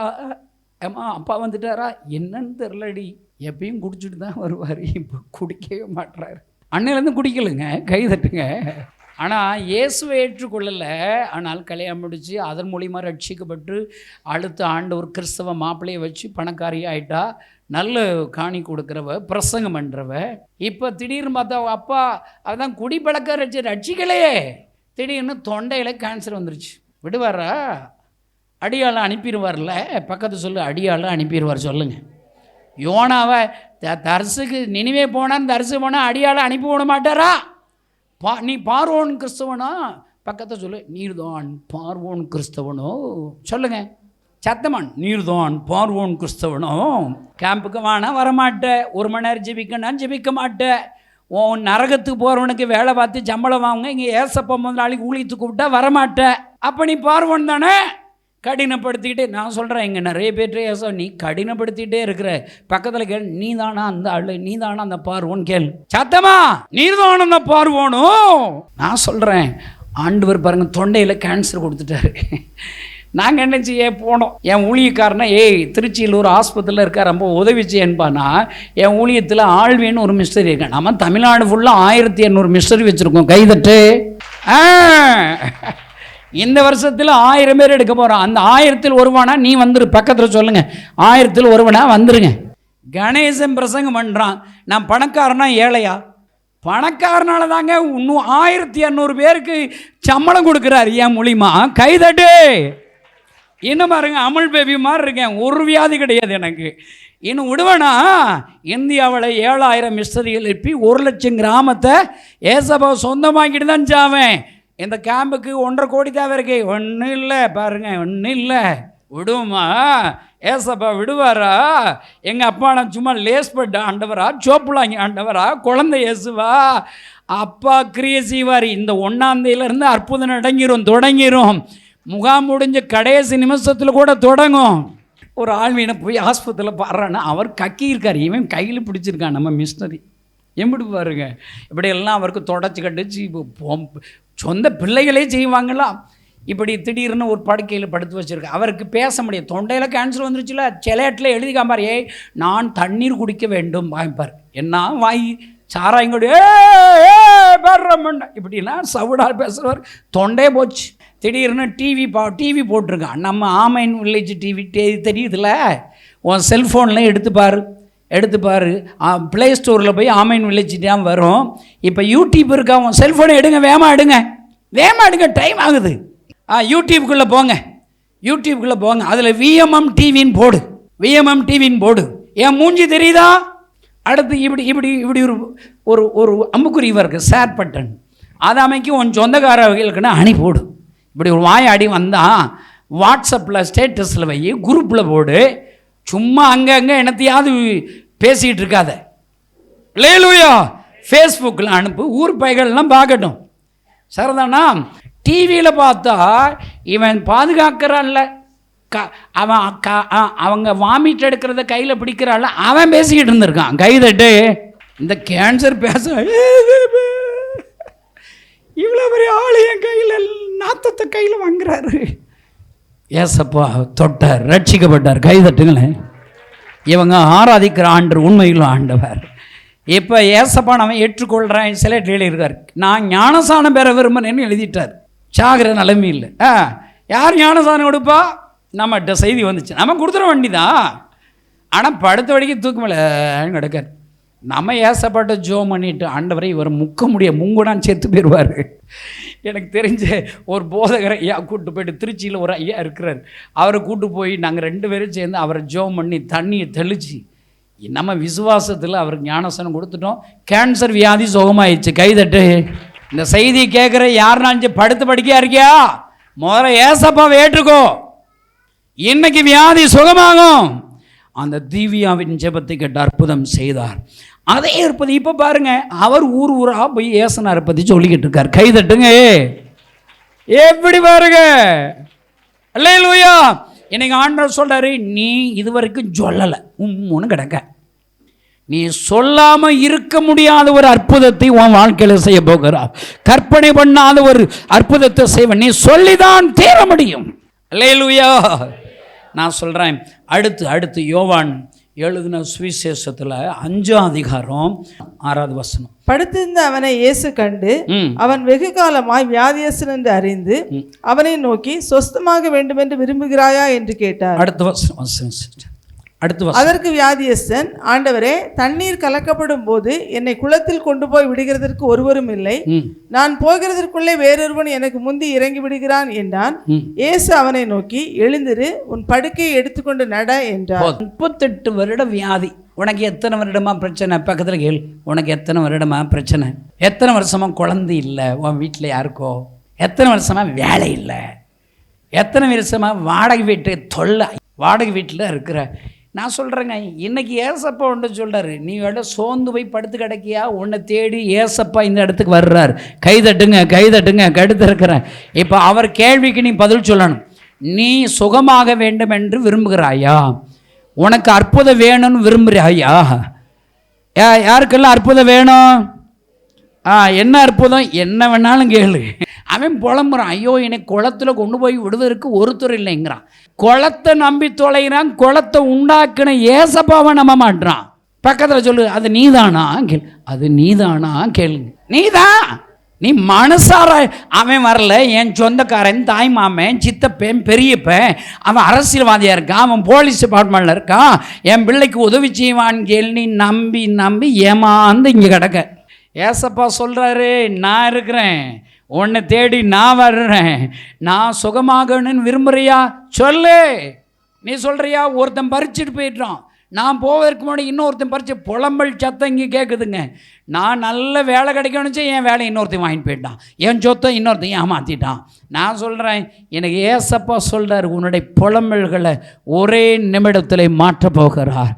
ஏம்மா அப்பா வந்துட்டாரா? என்னன்னு தெரிலடி, எப்பயும் குடிச்சிட்டு தான் வருவார், இப்போ குடிக்கவே மாட்டுறாரு. அன்னையிலேருந்து குடிக்கலுங்க. கை தட்டுங்க. ஆனால் இயேசுவை ஏற்றுக்கொள்ளலை. ஆனால் கல்யாணம் முடித்து அதன் மூலிமா ரட்சிக்கப்பட்டு அடுத்த ஆண்டு ஒரு கிறிஸ்தவ மாப்பிள்ளையை வச்சு பணக்காரி ஆகிட்டா. நல்ல காணி கொடுக்குறவ, பிரசங்கம் பண்ணுறவ. இப்போ திடீர்னு பார்த்தா அப்பா அதான் குடிப்பழக்க ரட்சிக்கலையே, திடீர்னு தொண்டையில் கேன்சர் வந்துருச்சு. விடுவாரா? அடியாளை அனுப்பிடுவார்ல. பக்கத்து சொல்லு, அடியாளை அனுப்பிடுவார். சொல்லுங்கள். யோனாவை தரிசுக்கு நினைவே போனான்னு தரிசு போனால் அடியாளை அனுப்பி விட மாட்டாரா? நீ பார்வோன் கிறிஸ்தவனோ? பக்கத்தை சொல்லு, நீர்தான் பார்வோன் கிறிஸ்தவனோ. சொல்லுங்க சத்தமான், நீர்தான் பார்வோன் கிறிஸ்தவனோ. கேம்புக்கு வானா வரமாட்டேன், 1 மணி நேரம் ஜெபிக்கணும் ஜெபிக்க மாட்டேன். உன் நரகத்துக்கு போகிறவனுக்கு வேலை பார்த்து சம்பளம் வாங்க, இங்கே ஏசப்பா நாளைக்கு ஊழியத்துக்கு கூப்பிட்டா வரமாட்டேன். அப்போ நீ பார்வோன் தானே? கடினப்படுத்திக்கிட்டே. நான் சொல்கிறேன், இங்கே நிறைய பேர்ட்டே ஏசோ நீ கடினப்படுத்திக்கிட்டே இருக்கிற. பக்கத்தில் கேள், நீ தானா அந்த ஆள், நீ தானா அந்த பார்வோன்னு கேள். சத்தமா, நீ தானே அந்த பார்வோனோ. நான் சொல்கிறேன், ஆண்டவர் பாருங்க தொண்டையில் கேன்சர் கொடுத்துட்டாரு. நாங்கள் என்ன செய்ய போனோம், என் ஊழியக்காரனா திருச்சியில் ஒரு ஆஸ்பத்திரியில் இருக்கா, ரொம்ப உதவி செய்யன்பானா. என் ஊழியத்தில் ஆழ்வேன்னு ஒரு மிஸ்டரி இருக்கேன். நம்ம தமிழ்நாடு ஃபுல்லாக 1200 மிஸ்டரி வச்சுருக்கோம். கைதட்டு. இந்த வருஷத்தில் 1000 பேர் எடுக்க போகிறோம். அந்த 1000ல் ஒருவனா நீ வந்துரு. பக்கத்தில் சொல்லுங்கள், 1000ல் ஒருவனா வந்துருங்க. கணேசன் பிரசங்கம் பண்ணுறான், நான் பணக்காரனா ஏழையா? பணக்காரனால தாங்க இன்னும் 1200 பேருக்கு சம்பளம் கொடுக்குறாரு என் மூலியமா. கைதட்டு. இன்னும் பாருங்க, அமுல் பேபி மாதிரி இருக்கேன், ஒரு வியாதி கிடையாது எனக்கு. இன்னும் விடுவேனா? இந்தியாவில் 7000 மிஸ்டரிகள் எழுப்பி 1,00,000 கிராமத்தை ஏசப்பா சொந்தமாக்கிட்டு தான் சாவேன். இந்த கேம்புக்கு 1.5 கோடி தேவை இருக்கு. ஒன்றும் இல்லை பாருங்க, ஒன்றும் இல்லை. விடுவோமா? ஏசப்பா விடுவாரா? எங்கள் அப்பா நான் சும்மா லேஸ்பட்ட ஆண்டவரா, சோப்புலாங்கி ஆண்டவரா, குழந்தை இயேசுவா? அப்பா கிரியை செய்வார். இந்த 1ஆம் தேதியிலேருந்து அற்புதம் தொடங்கிரும். முகாம் முடிஞ்ச கடைசி நிமிஷத்தில் கூட தொடங்கும். ஒரு ஆள்வீனை போய் ஆஸ்பத்திரியில் பாடுறான்னா அவர் கக்கி இருக்கார், இவன் கையில் பிடிச்சிருக்கான் நம்ம மிஷினரி. எப்படி பாருங்க, இப்படியெல்லாம் அவருக்கு தொடச்சி கட்டுச்சு. சொந்த பிள்ளைகளே செய்வாங்களா? இப்படி திடீர்னு ஒரு படுக்கையில் படுத்து வச்சுருக்கேன். அவருக்கு பேச முடியாது, தொண்டையில் கேன்சர் வந்துருச்சுல. சிலேட்டில் எழுதி காம்பார், ஏய் நான் தண்ணீர் குடிக்க வேண்டும் வாங்கிப்பார். என்ன வாங்கி சாராயங்கூட இப்படிலாம் சவுடால் பேசுகிறவர், தொண்டே போச்சு. திடீர்னு டிவி போட்டிருக்கான். நம்ம ஆமைன் வில்லேஜ் டிவி தெரியுதுல, உன் செல்ஃபோனில் எடுத்து பாரு. ப்ளே ஸ்டோரில் போய் ஆமைன் வில்லேஜ் தான் வரும். இப்போ யூடியூப் இருக்கா, உன் செல்ஃபோனை எடுங்க, வேகமாக எடுங்க, டைம் ஆகுது. யூடியூப்குள்ளே போங்க, அதில் விஎம்எம் டிவின்னு போடு. என் மூஞ்சி தெரியுதா? அடுத்து இப்படி ஒரு அம்புக்குறி இருக்குது, ஷேர் பட்டன். அதை அமைக்கி உன் சொந்தக்காரர்களுக்குன்னு அனுப்பிவிடு. இப்படி ஒரு வாயாடி வந்தால் வாட்ஸ்அப்பில் ஸ்டேட்டஸில் வை, குரூப்பில் போடு. சும்மா அங்கே என்னத்தையாவது பேசிகிட்டு இருக்காத. லேலூயா. ஃபேஸ்புக்கில் அனுப்பு, ஊர் பைகள்லாம் பார்க்கட்டும். சரிதானா? டிவியில் பார்த்தா இவன் பாதுகாக்கிறான்ல, அவங்க வாமிட் எடுக்கிறத கையில் பிடிக்கிறான்ல, அவன் பேசிக்கிட்டு இருந்திருக்கான். கைதட்டு. இந்த கேன்சர் பேச இவ்வளோ பெரிய ஆள் என் கையில் நாத்தத்தை கையில் வாங்குறாரு. ஏசப்பா தொட்டார், ரட்சிக்கப்பட்டார். கைதட்டுங்களேன். இவங்க ஆராதிக்கிற ஆண்டு உண்மையிலும் ஆண்டவர். இப்போ ஏசப்பா நம்ம ஏற்றுக்கொள்கிறேன். சில எழுதியிருக்கார், நான் ஞானசானம் பெற விரும்புனேன்னு எழுதிட்டார். சாகிற நிலைமை இல்லை. யார் ஞானசானம் கொடுப்பா? நம்மகிட்ட செய்தி வந்துச்சு, நம்ம கொடுத்துட வேண்டிதான். ஆனால் படுத்த வடிக்க தூக்கமில்ல கிடக்கார். நம்ம ஏசப்பட்ட ஜோம் பண்ணிட்டு ஆண்டவரை இவர் முங்குடான்னு செத்து போயிடுவார். எனக்கு தெரிஞ்ச ஒரு போதகரை ஐயா கூப்பிட்டு போயிட்டு, திருச்சியில் ஒரு ஐயா இருக்கிறார், அவரை கூப்பிட்டு போய் நாங்கள் 2 பேரும் சேர்ந்து அவரை ஜோம் பண்ணி தண்ணியை தெளிச்சு நம்ம விசுவாசத்தில் அவருக்கு ஞானசனம் கொடுத்துட்டோம். கேன்சர் வியாதி சுகமாயிடுச்சு. கைதட்டு. இந்த செய்தி கேட்குற யாருனாலும் படுத்து படிக்கையா இருக்கியா? முதல்ல ஏசப்பாவை ஏற்றுக்கோ, இன்னைக்கு வியாதி சுகமாகும். அந்த தீவியாவின் ஜெபத்தை கேட்டு அற்புதம் செய்தார். அதே இருப்பது இப்போ பாருங்க, அவர் ஊராக போய் ஏசனார் பற்றி சொல்லிக்கிட்டு இருக்கார். கைதட்டுங்க. எப்படி பாருங்க. அல்லேலூயா. இன்னைக்கு ஆண்டவர் சொல்றாரு, நீ இதுவரைக்கும் சொல்லலை, உம்முன்னு கிடக்க. நீ சொல்லாமல் இருக்க முடியாத ஒரு அற்புதத்தை உன் வாழ்க்கையில் செய்ய போகிறார். கற்பனை பண்ணாத ஒரு அற்புதத்தை செய்வ, நீ சொல்லிதான் தீர முடியும். அல்லேலூயா. நான் சொல்கிறேன், அடுத்து யோவான் எழுதின சுவிசேஷத்தில் 5ஆம் அதிகாரம் 6வது வசனம். படுத்திருந்த அவனை இயேசு கண்டு அவன் வெகு காலமாய் வியாதியஸ்தன் என்று அறிந்து அவனை நோக்கி, சொஸ்தமாக வேண்டும் என்று விரும்புகிறாயா என்று கேட்டார். அடுத்த வசனம். அதற்கு வியாதியஸ்தன், ஆண்டவரே, தண்ணீர் கலக்கப்படும் போது என்னை குளத்தில் கொண்டு போய் விடுகிறதற்கு ஒருவரும் இல்லை, நான் போகிறதற்குள்ளே வேறொருவன் எனக்கு முந்தி இறங்கி விடுகிறான் என்றான். இயேசு அவனை நோக்கி, எழுந்திரு, உன் படுக்கையை எடுத்துக்கொண்டு நட என்றார். 38 வருட வியாதி. உனக்கு எத்தனை வருடமா பிரச்சனை? பக்கத்தில் கேள், உனக்கு எத்தனை வருடமா பிரச்சனை? எத்தனை வருஷமா குழந்தை இல்லை உன் வீட்டில் யாருக்கோ? எத்தனை வருஷமா வேலை இல்லை? எத்தனை வருஷமா வாடகை வீட்டு தொல்லை, வாடகை வீட்டில் இருக்கிற? நான் சொல்கிறேங்க, இன்றைக்கி ஏசப்பா ஒன்று சொல்கிறாரு, நீ வேட சோர்ந்து போய் படுத்து கிடக்கியா? உன்னை தேடி ஏசப்பா இந்த இடத்துக்கு வர்றார். கைதட்டுங்க. கடுத்து இருக்கிறேன். இப்போ அவர் கேள்விக்கு நீ பதில் சொல்லணும். நீ சுகமாக வேண்டும் என்று விரும்புகிறாயா? உனக்கு அற்புதம் வேணும்னு விரும்புகிறாயா? யாருக்கெல்லாம் அற்புதம் வேணும்? என்ன அற்புதம்? என்ன வேணாலும் கேளு. அவன் புலம்புறான், ஐயோ என்னை குளத்தில் கொண்டு போய் விடுவதற்கு ஒருத்தர் இல்லைங்கிறான். குளத்தை நம்பி தொலைகிறான். குளத்தை உண்டாக்குன ஏசப்பாவை நம்ப மாட்டான். பக்கத்தில் சொல்லு, அது நீதானா கேளு. அது நீதானா கேளுங்க. நீதான். நீ மனசார அவன் வரல, என் சொந்தக்காரன், தாய் மாமன், சித்தப்பேன், பெரியப்பேன், அவன் அரசியல்வாதியாக இருக்கான், அவன் போலீஸ் டிபார்ட்மெண்ட்டில் இருக்கான், என் பிள்ளைக்கு உதவி செய்வான்னு கேள்வி நீ நம்பி நம்பி ஏமாந்து இங்கே கிடக்க. ஏசப்பா சொல்கிறாரு, நான் இருக்கிறேன், உன்னை தேடி நான் வர்றேன், நான் சுகமாகணும்னு விரும்புகிறியா சொல்லு. நீ சொல்கிறியா ஒருத்தன் பறிச்சுட்டு போயிட்டான், நான் போவதற்கு முன்னாடி இன்னொருத்தன் பறித்து புலம்பல் சத்தம் இங்கே கேட்குதுங்க. நான் நல்ல வேலை கிடைக்கணுச்சு, என் வேலை இன்னொருத்தையும் வாங்கிட்டு போயிட்டான், என் சொத்தை இன்னொருத்தையும் ஏமாற்றிட்டான். நான் சொல்கிறேன், எனக்கு ஏசப்பா சொல்கிறார், உன்னுடைய புலம்பல்களை ஒரே நிமிடத்தில் மாற்றப் போகிறார்.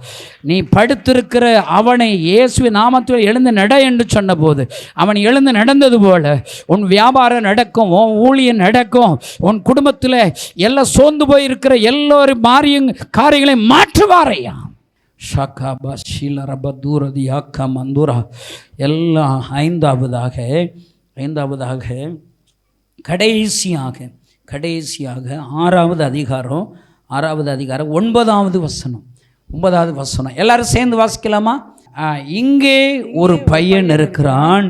நீ படுத்திருக்கிற அவனை இயேசு நாமத்தில் எழுந்து நட என்று சொன்னபோது அவன் எழுந்து நடந்தது போல உன் வியாபாரம் நடக்கும், உன் ஊழியம் நடக்கும், உன் குடும்பத்தில் எல்லாம் சோர்ந்து போயிருக்கிற எல்லோரும் மாறியும் காரியங்களை மாற்றுவாரையா. ஷகாபா ஷீலரபா தூரதி யாக்கா மந்தூரா. எல்லாம் ஐந்தாவதாக கடைசியாக ஆறாவது அதிகாரம் 9வது வசனம் எல்லாரும் சேர்ந்து வாசிக்கலாமா? இங்கே ஒரு பையன் இருக்கிறான்,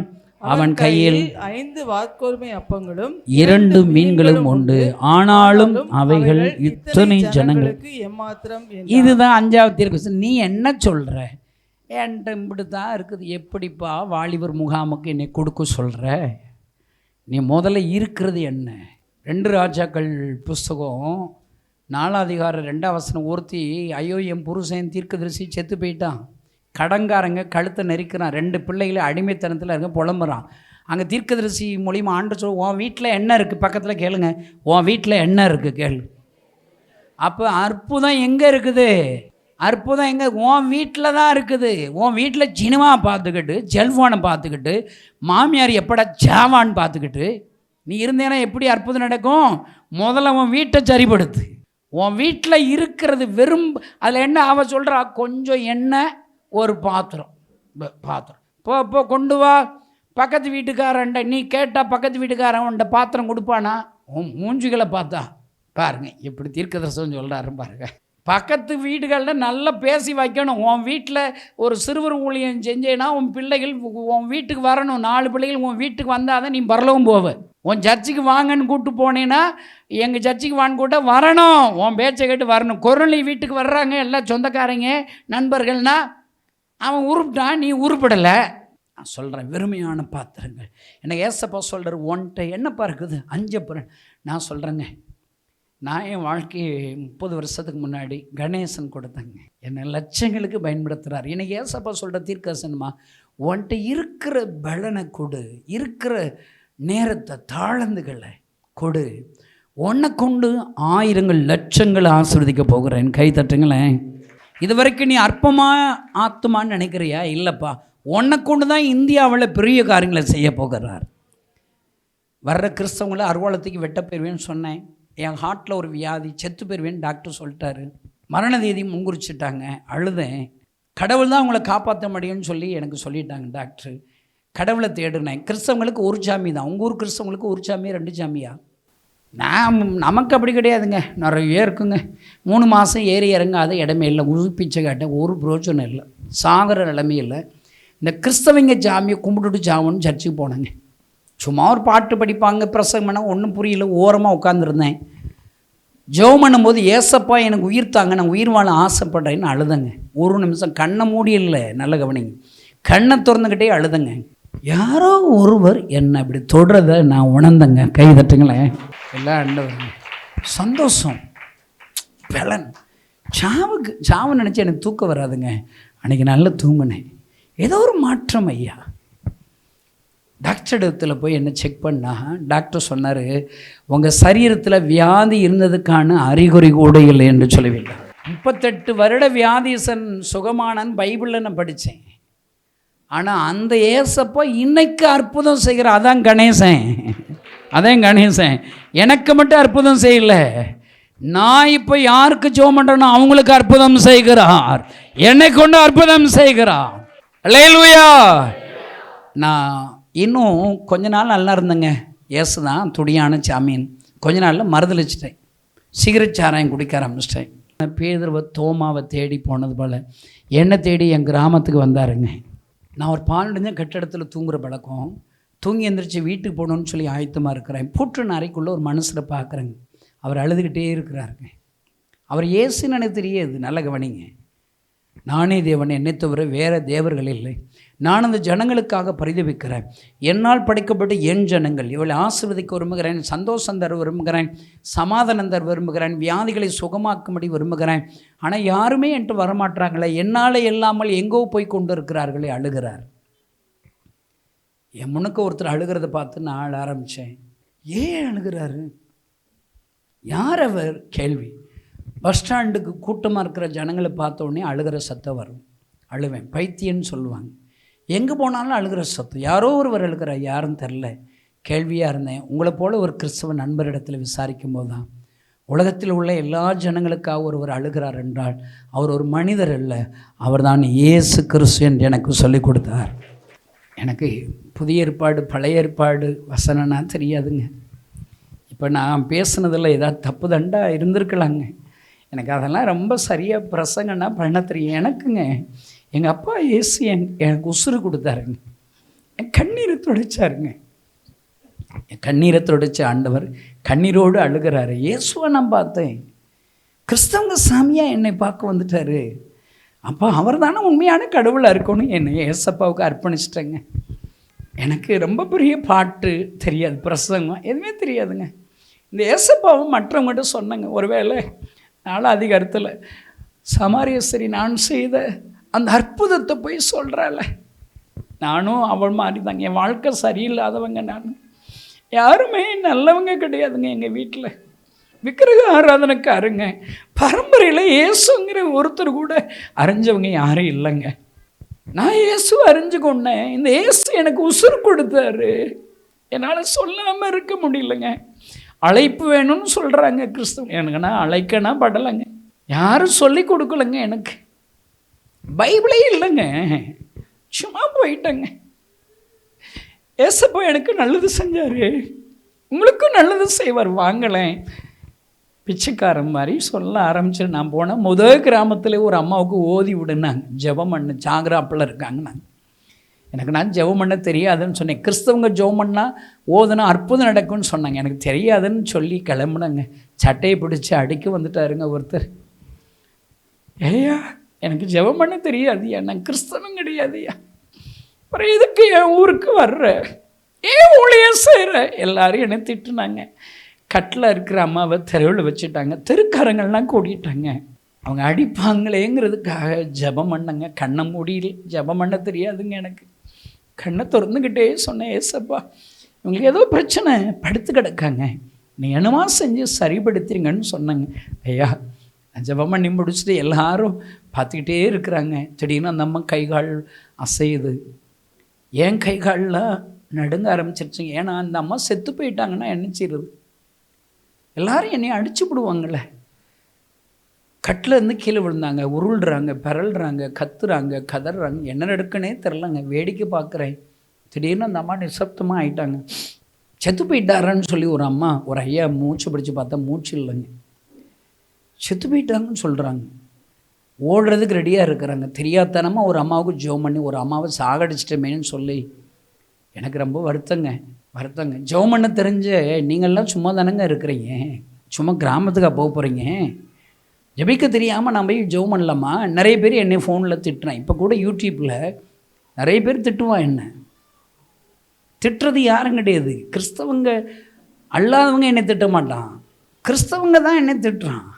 அவன் கையில் 5 வாற்கோதுமை அப்பங்களும் 2 மீன்களும் உண்டு, ஆனாலும் அவைகள் இத்தனை ஜனங்களுக்கு எம்மாத்திரம். இதுதான் 5வது தீர்க்கதரிசனம். நீ என்ன சொல்ற? என்கிட்ட இப்படி தான் இருக்குது. எப்படிப்பா வாலிபர் முகாமுக்கு என்னை கொடுக்க சொல்கிற? நீ முதல்ல இருக்கிறது என்ன? 2 ராஜாக்கள் புஸ்தகம் 4 அதிகாரம் 2 வசனம். ஒருத்தி, ஐயோ என் புருஷன் தீர்க்கதரிசி செத்து போயிட்டான், கடங்காரங்க கழுத்தை நெரிக்கிறான், 2 பிள்ளைகளை அடிமைத்தனத்தில் இருக்க புலம்புறான். அங்கே தீர்க்கதரிசி மூலியமாக ஆண்டு சொல், உன் வீட்டில் என்ன இருக்குது பக்கத்தில் கேளுங்க, உன் வீட்டில் என்ன இருக்குது கேளு. அப்போ அற்புதம் எங்கே இருக்குது? அற்புதம் எங்கே? உன் வீட்டில் தான் இருக்குது. உன் வீட்டில் சினிமா பார்த்துக்கிட்டு, செல்ஃபோனை பார்த்துக்கிட்டு, மாமியார் எப்படா ஜாவான்னு பார்த்துக்கிட்டு நீ இருந்தேன்னா எப்படி அற்புதம் நடக்கும்? முதல்ல உன் வீட்டை சரிப்படுத்து. உன் வீட்டில் இருக்கிறது வெறும், அதில் என்ன அவ சொல்கிறா, கொஞ்சம் எண்ணெய், ஒரு பாத்திரம் போ கொண்டு வா. பக்கத்து வீட்டுக்காரன்ட்ட நீ கேட்டால் பக்கத்து வீட்டுக்காரன் உன்ட்ட பாத்திரம் கொடுப்பானா? உன் மூஞ்சிகளை பார்த்தா பாருங்க எப்படி தீர்க்கதரிசனம் சொல்கிறாரு பாருங்க. பக்கத்து வீடுகளில் நல்லா பேசி வைக்கணும். உன் வீட்டில் ஒரு சிறுவர் ஊழியம் செஞ்சேன்னா உன் பிள்ளைகள் உன் வீட்டுக்கு வரணும். 4 பிள்ளைகள் உன் வீட்டுக்கு வந்தால் தான் நீ பரலவும் போவ. உன் சர்ச்சுக்கு வாங்கன்னு கூப்பிட்டு போனேன்னா, எங்கள் சர்ச்சுக்கு வான்னு கூட்ட வரணும், உன் பேச்சை கேட்டு வரணும். குரலி வீட்டுக்கு வர்றாங்க எல்லாம் சொந்தக்காரங்க நண்பர்கள்னா அவன் உருப்பிட்டான், நீ உருப்படலை. நான் சொல்கிறேன், வெறுமையான பாத்திரங்கள். எனக்கு ஏசப்பா சொல்கிறார், ஒன்ட்ட என்னப்பா இருக்குது 5 நான் சொல்கிறேங்க, நான் என் வாழ்க்கையை 30 வருஷத்துக்கு முன்னாடி கணேசன் கொடுத்தேங்க, என்னை லட்சங்களுக்கு பயன்படுத்துகிறார். எனக்கு ஏசப்பா சொல்கிற தீர்க்கதரிசனமா, ஒன்ட்ட இருக்கிற பலனை கொடு, இருக்கிற நேரத்தை தாழ்ந்துகளை கொடு, உன்னை கொண்டு 1000 லட்சங்களை ஆசீர்வதிக்க போகிறேன். கை தட்டுங்களேன். இது வரைக்கும் நீ அற்பமாக ஆத்துமான்னு நினைக்கிறியா? இல்லைப்பா, உன்னை கொண்டு தான் இந்தியாவில் பெரிய காரியங்களை செய்ய போகிறார். வர்ற கிறிஸ்தவங்களை அறுவாலத்துக்கு வெட்ட போயிடுவேன்னு சொன்னேன். என் ஹார்ட்டில் ஒரு வியாதி, செத்து போயிடுவேன்னு டாக்டர் சொல்லிட்டாரு. மரண தேதி முன்குறிச்சிட்டாங்க. அழுதேன். கடவுள் தான் அவங்கள காப்பாற்ற முடியும்னு சொல்லி எனக்கு சொல்லிட்டாங்க டாக்டர். கடவுளை தேடுனேன். கிறிஸ்தவங்களுக்கு ஒரு சாமி தான். உங்கள் ஊர் கிறிஸ்தவங்களுக்கு ஒரு சாமி 2 சாமியா? நமக்கு அப்படி கிடையாதுங்க, நிறைய இருக்குங்க. 3 மாதம் ஏறி இறங்காத இடமே இல்லை. உயிர்ப்பிச்சை கேட்டேன், ஒரு பிரோஜனம் இல்லை, சாகிற நிலைமை இல்லை. இந்த கிறிஸ்தவங்க சாமியை கும்பிட்டுட்டு சாவன்னு சர்ச்சுக்கு போனேங்க. சும்மா ஒரு பாட்டு படிப்பாங்க, பிரசங்கம் பண்ண, ஒன்றும் புரியல, ஓரமாக உட்காந்துருந்தேன். ஜெபம் பண்ணும்போது, ஏசப்பா எனக்கு உயிர் தாங்க, நான் உயிர் வாழ ஆசைப்படுறேன்னு அழுதங்க. 1 நிமிஷம் கண்ணை மூடி இல்லை, நல்ல கவனிங்க, கண்ணை திறந்துக்கிட்டே அழுதங்க. யாரோ ஒருவர் என்னை அப்படி தொடுறதை நான் உணர்ந்தங்க. கை தட்டுங்களேன் எல்லாம். ஆண்டவருங்க, சந்தோஷம், பலன். சாவு நினச்சி எனக்கு தூக்கம் வராதுங்க. அன்றைக்கி நல்லா தூங்கினேன். ஏதோ ஒரு மாற்றம் ஐயா. டாக்டர் இடத்துல போய் என்ன செக் பண்ணால் டாக்டர் சொன்னார், உங்கள் சரீரத்தில் வியாதி இருந்ததுக்கான அறிகுறி கூட இல்லை என்று சொல்லவில்லை. 38 வருட வியாதிசன் சுகமானன்னு பைபிளில் நான் படித்தேன். ஆனால் அந்த ஏசப்பா இன்னைக்கு அற்புதம் செய்கிற, அதான் கணேசன். எனக்கு மட்டும் அற்புதம் செய்யலை, நான் இப்போ யாருக்கு ஜெபம் பண்ணுறேனோ அவங்களுக்கு அற்புதம் செய்கிறார், என்னை கொண்டு அற்புதம் செய்கிறார். அல்லேலூயா. நான் இன்னும் கொஞ்ச நாள் நல்லா இருந்தேங்க. ஏசு தான் துடியான சாமின்னு. கொஞ்ச நாளில் மறுதளிச்சிட்டேன். சிகரெட் சாராயம் குடிக்க ஆரம்பிச்சிட்டேன். பேதுருவை தோமாவை தேடி போனது போல் என்னை தேடி என் கிராமத்துக்கு வந்தாருங்க. நான் ஒரு 12 கட்டிடத்தில் தூங்குகிற பழக்கம். தூங்கி எந்திரிச்சு வீட்டுக்கு போகணுன்னு சொல்லி ஆயத்தமாக இருக்கிறேன். பூற்று அறைக்குள்ளே ஒரு மனுஷரை பார்க்குறேங்க. அவர் அழுதுகிட்டே இருக்கிறாருங்க. அவர் இயேசுன்னு எனக்கு தெரியாது, நல்ல கவனிங்க. நானே தேவன், என்னை தவிர வேறு தேவர்கள் இல்லை. நான் அந்த ஜனங்களுக்காக பரிதவிக்கிறேன். என்னால் படைக்கப்பட்ட என் ஜனங்கள் இவளை ஆசீர்வதிக்க விரும்புகிறேன், சந்தோஷம் தர விரும்புகிறேன், சமாதானம் தர விரும்புகிறேன், வியாதிகளை சுகமாக்கும்படி விரும்புகிறேன். ஆனால் யாருமே என்கிட்ட வரமாட்டாங்களே, என்னால் இல்லாமல் எங்கோ போய் கொண்டு இருக்கிறார்களே, அழுகிறார். என் முன்னுக்கு ஒருத்தர் அழுகிறத பார்த்து நான் அழ ஆரம்பித்தேன். ஏன் அழுகிறாரு, யார் அவர்? கேள்வி. பஸ் ஸ்டாண்டுக்கு கூட்டமாக இருக்கிற ஜனங்களை பார்த்த உடனே அழுகிற சத்தம் வரும். அழுவேன், பைத்தியன்னு சொல்லுவாங்க. எங்கே போனாலும் அழுகிற சத்தம். யாரோ ஒருவர் அழுகிறார், யாருன்னு தெரில. கேள்வியாக இருந்தேன். உங்களை போல் ஒரு கிறிஸ்தவ நண்பரிடத்தில் விசாரிக்கும் போது தான், உலகத்தில் உள்ள எல்லா ஜனங்களுக்காக ஒருவர் அழுகிறார் என்றால் அவர் ஒரு மனிதர் அல்ல, அவர் தான் இயேசு கிறிஸ்து என்று எனக்கு சொல்லிக் கொடுத்தார். எனக்கு புதிய ஏற்பாடு பழைய ஏற்பாடு வசனம்னா தெரியாதுங்க. இப்போ நான் பேசுனதில் ஏதாவது தப்பு தண்டா இருந்திருக்கலாங்க. எனக்கு அதெல்லாம் ரொம்ப சரியாக பிரசங்கன்னா பண்ண தெரியும். எனக்குங்க எங்கள் அப்பா இயேசு எனக்கு உசுறு கொடுத்தாருங்க. என் கண்ணீரை துடைச்சாருங்க. என் கண்ணீரை துடைச்ச ஆண்டவர் கண்ணீரோடு அழுகிறாரு. இயேசுவை நான் பார்த்தேன். கிறிஸ்தவங்க சாமியாக என்னை பார்க்க வந்துட்டார். அப்போ அவர் தானே உண்மையான கடவுளாக இருக்கணும். என்னை ஏசப்பாவுக்கு அர்ப்பணிச்சிட்டேங்க. எனக்கு ரொம்ப பெரிய பாட்டு தெரியாது, பிரசங்கம் எதுவுமே தெரியாதுங்க. இந்த ஏசப்பாவும் மற்றவங்ககிட்ட சொன்னாங்க. ஒருவேளை நானும் அதிகாரத்தில் சமாரியஸ்தரி நான் செய்த அந்த அற்புதத்தை போய் சொல்கிறாள். நானும் அவள் மாதிரி தாங்க. என் வாழ்க்கை சரியில்லாதவங்க. நான் யாருமே நல்லவங்க கிடையாதுங்க. எங்கள் வீட்டில் விக்கிரக ஆராதனைக்காருங்க. பரம்பரையில் இயேசுங்கிற ஒருத்தர் கூட அறிஞ்சவங்க யாரும் இல்லைங்க. நான் இயேசு அறிஞ்சு கொண்டேன். இந்த இயேசு எனக்கு உசுறு கொடுத்தாரு. என்னால் சொல்லாமல் இருக்க முடியலைங்க. அழைப்பு வேணும்னு சொல்கிறாங்க கிறிஸ்தவங்க. எனக்குன்னா அழைக்கனா படலைங்க. யாரும் சொல்லி கொடுக்கலங்க. எனக்கு பைபிளே இல்லைங்க. சும்மா போயிட்டேங்க. ஏசப்பா எனக்கு நல்லது செஞ்சார், உங்களுக்கும் நல்லது செய்வார், வாங்கலேன். பிச்சைக்காரன் மாதிரி சொல்ல ஆரம்பிச்சு நான் போனேன். முதல் கிராமத்தில் ஒரு அம்மாவுக்கு ஓதி விடுனாங்க. ஜெபம் பண்ண ஜாகிராப்பில் இருக்காங்க. நான் ஜெபம் பண்ண தெரியாதுன்னு சொன்னேன். கிறிஸ்தவங்க ஜெபம் பண்ணால் ஓதுனா அற்புதம் நடக்கும்னு சொன்னாங்க. எனக்கு தெரியாதுன்னு சொல்லி கிளம்புனாங்க. சட்டையை பிடிச்சி அடிக்க வந்துட்டாருங்க ஒருத்தர். ஐயா எனக்கு ஜெபம் பண்ண தெரியாதுயா, நான் கிறிஸ்தவம் கிடையாதுயா, அப்புறம் எதுக்கு என் ஊருக்கு வர்ற, ஏன் ஊழியம் செய்கிற? எல்லாரும் என்னை திட்டுனாங்க. கட்டில் இருக்கிற அம்மாவை தெருவில் வச்சுட்டாங்க. தெருக்காரங்கள்லாம் கூட்டிட்டாங்க. அவங்க அடிப்பாங்களேங்கிறதுக்காக ஜெபம் பண்ணங்க. கண்ணை மூடியில் ஜெபம் பண்ண தெரியாதுங்க. எனக்கு கண்ணை திறந்துக்கிட்டே சொன்னேன், ஏசப்பா இவங்களுக்கு ஏதோ பிரச்சனை, படுத்து கிடக்காங்க, நீ என்னமா செஞ்சு சரிப்படுத்துறீங்கன்னு சொன்னாங்க. ஐயா ஜெபம் பண்ணி முடிச்சுட்டு எல்லாரும் பார்த்துக்கிட்டே இருக்கிறாங்க. திடீர்னு அந்த அம்மா கைகால் அசையுது. ஏன் கைகால்லாம் நடுங்க ஆரம்பிச்சிருச்சுங்க. ஏன்னா அந்த அம்மா செத்து போயிட்டாங்கன்னா என்ன செய்யுது? எல்லாரும் என்னை அடிச்சு விடுவாங்களே. கட்டில் இருந்து கீழே விழுந்தாங்க, உருள்றாங்க, பிறல்றாங்க, கத்துறாங்க, கதறாங்க. என்ன நடக்குன்னே தெரிலங்க. வேடிக்கை பார்க்குறேன். திடீர்னு அந்த அம்மா நிசப்தமாக ஆயிட்டாங்க. செத்து போயிட்டாரான்னு சொல்லி ஒரு அம்மா ஒரு ஐயா மூச்சு பிடிச்சி பார்த்தா மூச்சு இல்லைங்க. செத்து போயிட்டாங்கன்னு சொல்கிறாங்க. ஓடுறதுக்கு ரெடியாக இருக்கிறாங்க. தெரியாதனமாக ஒரு அம்மாவுக்கு ஜெபம் பண்ணி ஒரு அம்மாவை சாகடிச்சிட்டமேன்னு சொல்லி எனக்கு ரொம்ப வருத்தங்க. ஜெபம் பண்ண தெரிஞ்ச நீங்கள்லாம் சும்மா தானங்க இருக்கிறீங்க. சும்மா கிராமத்துக்காக போக போகிறீங்க. ஜெபிக்க தெரியாமல் நான் போய் ஜெபம் பண்ணலாமா? நிறைய பேர் என்னை ஃபோனில் திட்டுறேன். இப்போ கூட யூடியூப்பில் நிறைய பேர் திட்டுவான். என்ன திட்டுறது யாரும் கிடையாது. கிறிஸ்தவங்க அல்லாதவங்க என்னை திட்ட மாட்டான், கிறிஸ்தவங்க தான் என்னை திட்டுறான்.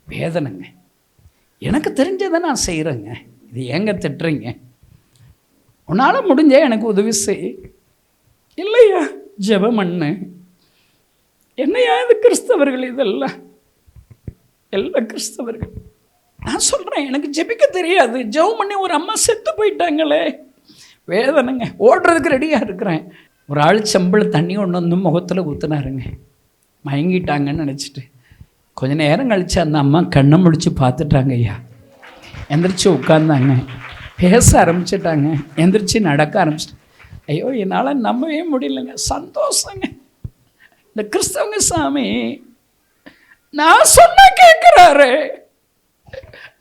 வேதனைங்க. எனக்கு தெரிஞ்சதை நான் செய்கிறேங்க. இது ஏங்க திட்டுறீங்க? உன்னால் முடிஞ்ச எனக்கு உதவி செய். இல்லையா ஜெபம் பண்ணு. என்னையா இது கிறிஸ்தவர்கள்? இதெல்லாம் எல்லா கிறிஸ்தவர்கள். நான் சொல்கிறேன் எனக்கு ஜெபிக்க தெரியாது. ஜெபம் பண்ணி ஒரு அம்மா செத்து போயிட்டாங்களே, வேதனைங்க. ஓடுறதுக்கு ரெடியாக இருக்கிறேன். ஒரு ஆள் செம்பிள் தண்ணி ஒன்று வந்து முகத்தில் ஊற்றுனாருங்க. மயங்கிட்டாங்கன்னு நினச்சிட்டு கொஞ்ச நேரம் கழித்து அந்த அம்மா கண்ணை முடிச்சு பார்த்துட்டாங்க. ஐயா எந்திரிச்சு உட்காந்தாங்க, பேச ஆரம்பிச்சிட்டாங்க, எந்திரிச்சு நடக்க ஆரம்பிச்சிட்டாங்க. ஐயோ என்னால் நம்பவே முடியலைங்க. சந்தோஷங்க. இந்த கிறிஸ்தவங்க சாமி நான் சொன்ன கேட்குறாரு.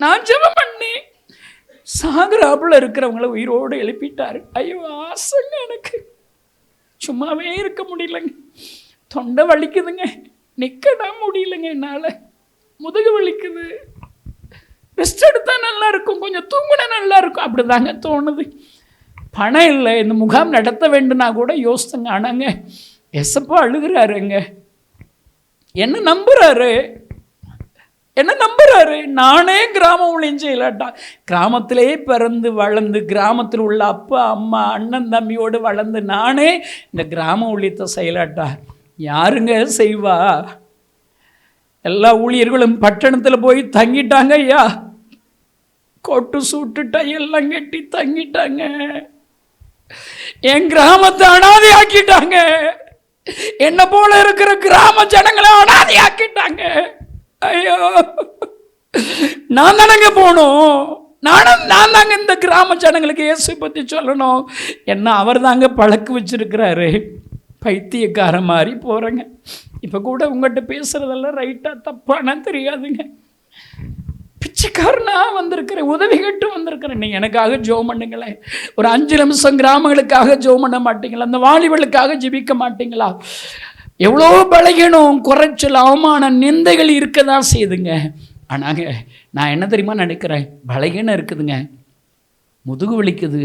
நான் ஜெபம் பண்ணி சாகராப்புல இருக்கிறவங்கள உயிரோடு எழுப்பிட்டாரு. ஐயோ ஆசைங்க எனக்கு. சும்மாவே இருக்க முடியலங்க, தொண்டை வலிக்குதுங்க, நிற்கடா முடியலங்க, என்னால் முதுகு வலிக்குது, ரெஸ்ட் எடுத்தால் நல்லா இருக்கும், கொஞ்சம் தூங்கினா நல்லா இருக்கும், அப்படி தாங்க தோணுது. பணம் இல்லை, இந்த முகாம் நடத்த வேண்டும்னா கூட யோசித்தங்க. ஆனாங்க எசப்பா அழுகிறாருங்க, என்ன நம்புறாரு. நானே கிராமம் ஊழியம் செய்யலாட்டா, கிராமத்திலே பிறந்து வளர்ந்து கிராமத்தில் உள்ள அப்பா அம்மா அண்ணன் தம்பியோடு வளர்ந்து நானே இந்த கிராம ஊழியத்தை செய்யலாட்டா யாருங்க செய்வா? எல்லா ஊழியர்களும் பட்டணத்தில் போய் தங்கிட்டாங்க ஐயா, கொட்டு சூட்டுட்டா எல்லாம் கட்டி தங்கிட்டாங்க, என் கிராமத்தை அனாதை ஆக்கிட்டாங்க, என்ன போல இருக்கிற கிராம ஜனங்களை அனாதை ஆக்கிட்டாங்க. ஐயோ, நான் தானங்க போகணும், நான் தாங்க இந்த கிராம ஜனங்களுக்கு இயேசு பற்றி சொல்லணும். என்ன அவர் தாங்க பழக்க வச்சிருக்கிறாரு. பைத்தியக்கார மாதிரி போகிறேங்க. இப்போ கூட உங்கள்கிட்ட பேசுகிறதெல்லாம் ரைட்டாக தப்பானா தெரியாதுங்க. பிச்சைக்காரனா வந்திருக்கிறேன், உதவி கேட்டு வந்திருக்கிறேன். நீங்கள் எனக்காக ஜெபம் பண்ணுங்களேன். ஒரு 5 நிமிஷம் கிராமங்களுக்காக ஜெபம் பண்ண மாட்டீங்களா? அந்த வாலிபர்களுக்காக ஜெபிக்க மாட்டீங்களா? எவ்வளோ பலகீனம், குறைச்சல், அவமானம், நிந்தைகள் இருக்க தான் செய்யுதுங்க. ஆனாங்க நான் என்ன தெரியுமா நினைக்கிறேன், பலகீனம் இருக்குதுங்க, முதுகு வலிக்குது,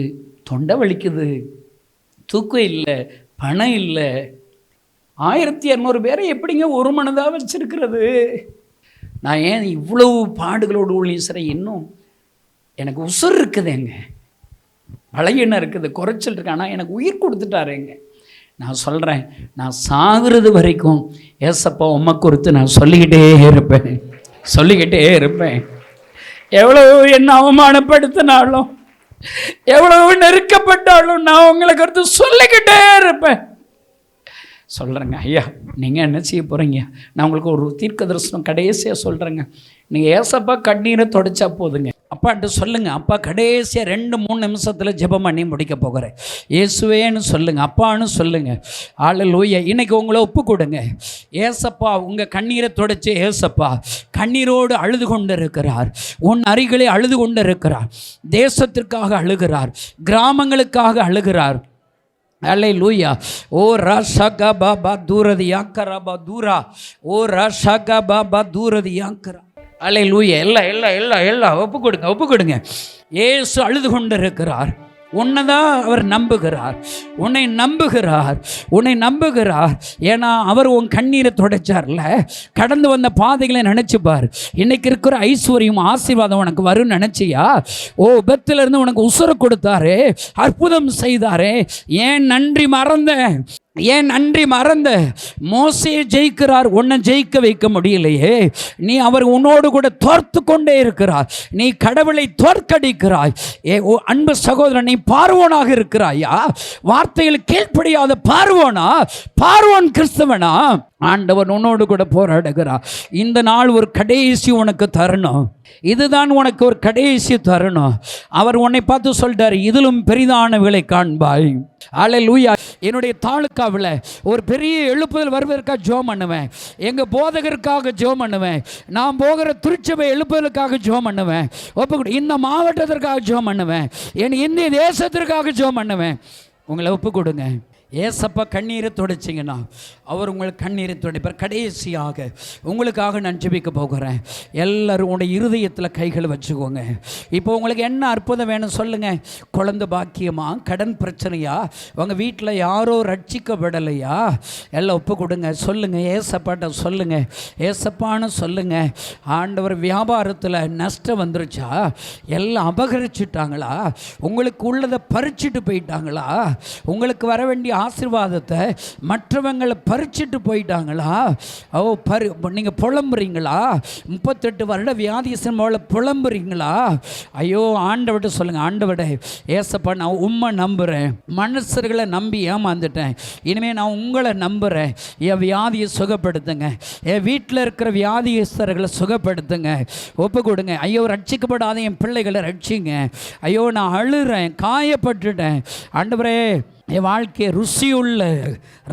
தொண்டை வலிக்குது, தூக்கம் இல்லை, பணம் இல்லை, 1200 பேரை எப்படிங்க ஒரு மனதாக வச்சிருக்கிறது? நான் ஏன் இவ்வளவு பாடுகளோடு ஊழியம் செய்கிறேன்? இன்னும் எனக்கு உசுர் இருக்குதுங்க, பலகீனம் இருக்குது, குறைச்சல் இருக்கு, ஆனால் எனக்கு உயிர் கொடுத்துட்டாருங்க. நான் சொல்கிறேன், நான் சாகுறது வரைக்கும் ஏசப்பா உம்மை குறித்து நான் சொல்லிக்கிட்டே இருப்பேன். எவ்வளவு என்ன அவமானப்படுத்தினாலும், எவ்வளவு நெருக்கப்பட்டாலும் நான் உங்களை குறித்து சொல்லிக்கிட்டே இருப்பேன். சொல்கிறேங்க. ஐயா நீங்கள் என்ன செய்ய போகிறீங்க? நான் உங்களுக்கு ஒரு தீர்க்க தரிசனம் கடைசியாக சொல்கிறேங்க. நீங்கள் ஏசப்பா கண்ணீரை தொடச்சா போதுங்க. அப்பான்ட்டு சொல்லுங்கள், அப்பா கடைசியாக 2-3 நிமிஷத்தில் ஜெபம் பண்ணி முடிக்க போகிறேன், இயேசுவேன்னு சொல்லுங்கள், அப்பான்னு சொல்லுங்கள். ஹல்லேலூயா. இன்றைக்கி உங்களை ஒப்பு கொடுங்க. ஏசப்பா உங்கள் கண்ணீரை தொடச்சி, ஏசப்பா கண்ணீரோடு அழுது கொண்டு இருக்கிறார், உன் அருகிலே அழுது கொண்டு இருக்கிறார், தேசத்திற்காக அழுகிறார், கிராமங்களுக்காக அழுகிறார். அல்லேலூயா. ஓ ராஷாகா பாபா தூரதி யாக்கரா தூரா, ஓ ராஷாகா பாபா தூரதி யாக்கரா. அல்லேலூயா. எல்லாம் ஒப்பு கொடுங்க. இயேசு அழுது கொண்டு இருக்கிறார். உன்னை தான் அவர் நம்புகிறார், உன்னை நம்புகிறார். ஏன்னா அவர் உன் கண்ணீரை தொடச்சார்ல. கடந்து வந்த பாதைகளை நினச்சிப்பார். இன்னைக்கு இருக்கிற ஐஸ்வர்யம் ஆசீர்வாதம் உனக்கு வரும்னு நினச்சியா? ஓ பெத்திலிருந்து உனக்கு உசுர கொடுத்தாரு, அற்புதம் செய்தாரு, ஏன் நன்றி மறந்த? மோசேயை ஜெயிக்கிறார், உன்னை ஜெயிக்க வைக்க முடியலையே. நீ அவர் உன்னோடு கூட தோர்த்து கொண்டே இருக்கிறார், நீ கடவுளை தோற்கடிக்கிறாய். ஓ அன்பு சகோதரன், நீ பார்வோனாக இருக்கிறாயா? வார்த்தைகள் கீழ்ப்படியாத பார்வோன் கிறிஸ்தவனா? ஆண்டவர் உன்னோடு கூட போராடுகிறார். இந்த நாள் ஒரு கடைசி உனக்கு தருணம், இதுதான் உனக்கு ஒரு கடைசி தருணம். அவர் உன்னை பார்த்து சொல்றாரு, இதிலும் பெரிதானவைகளை காண்பாய். அல்லேலூயா. என்னுடைய தாலுக்காவில் ஒரு பெரிய எழுப்புதல் வருவதற்காக ஜெபம் பண்ணுவேன், எங்கள் போதகருக்காக ஜெபம் பண்ணுவேன், நான் போகிற திருச்சபை எழுப்புதலுக்காக ஜெபம் பண்ணுவேன், இந்த மாவட்டத்திற்காக ஜெபம் பண்ணுவேன், என் இந்திய தேசத்திற்காக ஜெபம் பண்ணுவேன். உங்களை ஒப்பு கொடுங்க. ஏசப்பா கண்ணீரை தொடச்சிங்கன்னா அவர் உங்களுக்கு கண்ணீரை துடைப்பார். கடைசியாக உங்களுக்காக நான் ஜெபிக்க போகிறேன். எல்லோரும் உங்களுடைய இருதயத்தில் கைகளை வச்சுக்கோங்க. இப்போ உங்களுக்கு என்ன அற்புதம் வேணும் சொல்லுங்கள். குழந்தை பாக்கியமா, கடன் பிரச்சனையா, உங்கள் வீட்டில் யாரோ ரட்சிக்கப்படலையா? எல்லாம் ஒப்பு கொடுங்க. சொல்லுங்கள், ஏசப்பாட்ட சொல்லுங்கள், ஏசப்பான்னு சொல்லுங்கள். ஆண்டவர் வியாபாரத்தில் நஷ்டம் வந்துருச்சா? எல்லாம் அபகரிச்சுட்டாங்களா? உங்களுக்கு உள்ளதை பறிச்சுட்டு போயிட்டாங்களா? உங்களுக்கு வர வேண்டிய ஆசீர்வாதத்தை மற்றவங்களை பறிச்சுட்டு போயிட்டாங்களா? நீங்கள் புலம்புறீங்களா? 38 வருட வியாதியசனோட புலம்புறீங்களா? ஐயோ ஆண்டவர்கிட்ட சொல்லுங்கள், ஆண்டவரே ஏசப்பா நான் உம்மை நம்புகிறேன், மனுஷர்களை நம்பி ஏமாந்துட்டேன், இனிமேல் நான் உங்களை நம்புகிறேன், என் வியாதியை சுகப்படுத்துங்க, என் வீட்டில் இருக்கிற வியாதியஸ்தர்களை சுகப்படுத்துங்க. ஒப்பு கொடுங்க. ஐயோ ரட்சிக்கப்படாத என் பிள்ளைகளை ரட்சிங்க. ஐயோ நான் அழுறேன், காயப்பட்டுட்டேன், ஆண்டவரே என் வாழ்க்கையை ருசியுள்ள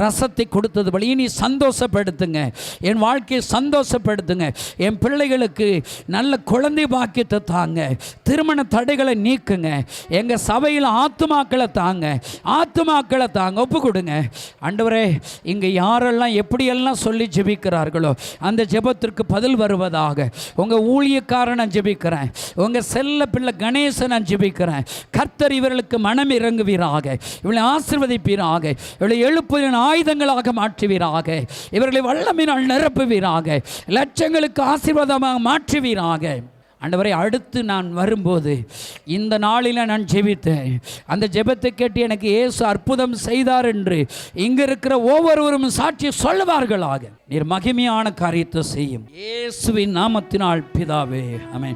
ரசத்தை கொடுத்தது வழி நீ சந்தோஷப்படுத்துங்க, என் வாழ்க்கையை சந்தோஷப்படுத்துங்க, என் பிள்ளைகளுக்கு நல்ல குழந்தை பாக்கியத்தை தாங்க, திருமண தடைகளை நீக்குங்க, எங்கள் சபையில் ஆத்துமாக்களை தாங்க, ஆத்துமாக்களை தாங்க, ஒப்பு கொடுங்க. ஆண்டவரே, இங்கே யாரெல்லாம் எப்படியெல்லாம் சொல்லி ஜெபிக்கிறார்களோ அந்த ஜெபத்திற்கு பதில் வருவதாக. உங்கள் ஊழியக்காரன் நான் ஜெபிக்கிறேன், உங்கள் செல்ல பிள்ளை கணேசன் நான் ஜெபிக்கிறேன். கர்த்தர் இவர்களுக்கு மனம் இறங்குவீராக, இவளை ஆசீர்வதிப்பீராக, இவளை எழுப்புதலின் ஆயுதங்களாக மாற்றுவீராக, இவர்களை வல்லமையினால் நிரப்புவீராக, லட்சங்களுக்கு ஆசீர்வாதமாக மாற்றுவீராக. ஆண்டவரே, அடுத்து நான் வரும்போது இந்த நாளில் நான் ஜெபித்தேன், அந்த ஜெபத்தை கேட்டு எனக்கு இயேசு அற்புதம் செய்தார் என்று இங்கே இருக்கிற ஒவ்வொருவரும் சாட்சி சொல்லுவார்களாக. நீர் மகிமையான காரியத்தை செய்யும் இயேசுவின் நாமத்தினால் பிதாவே, ஆமென்.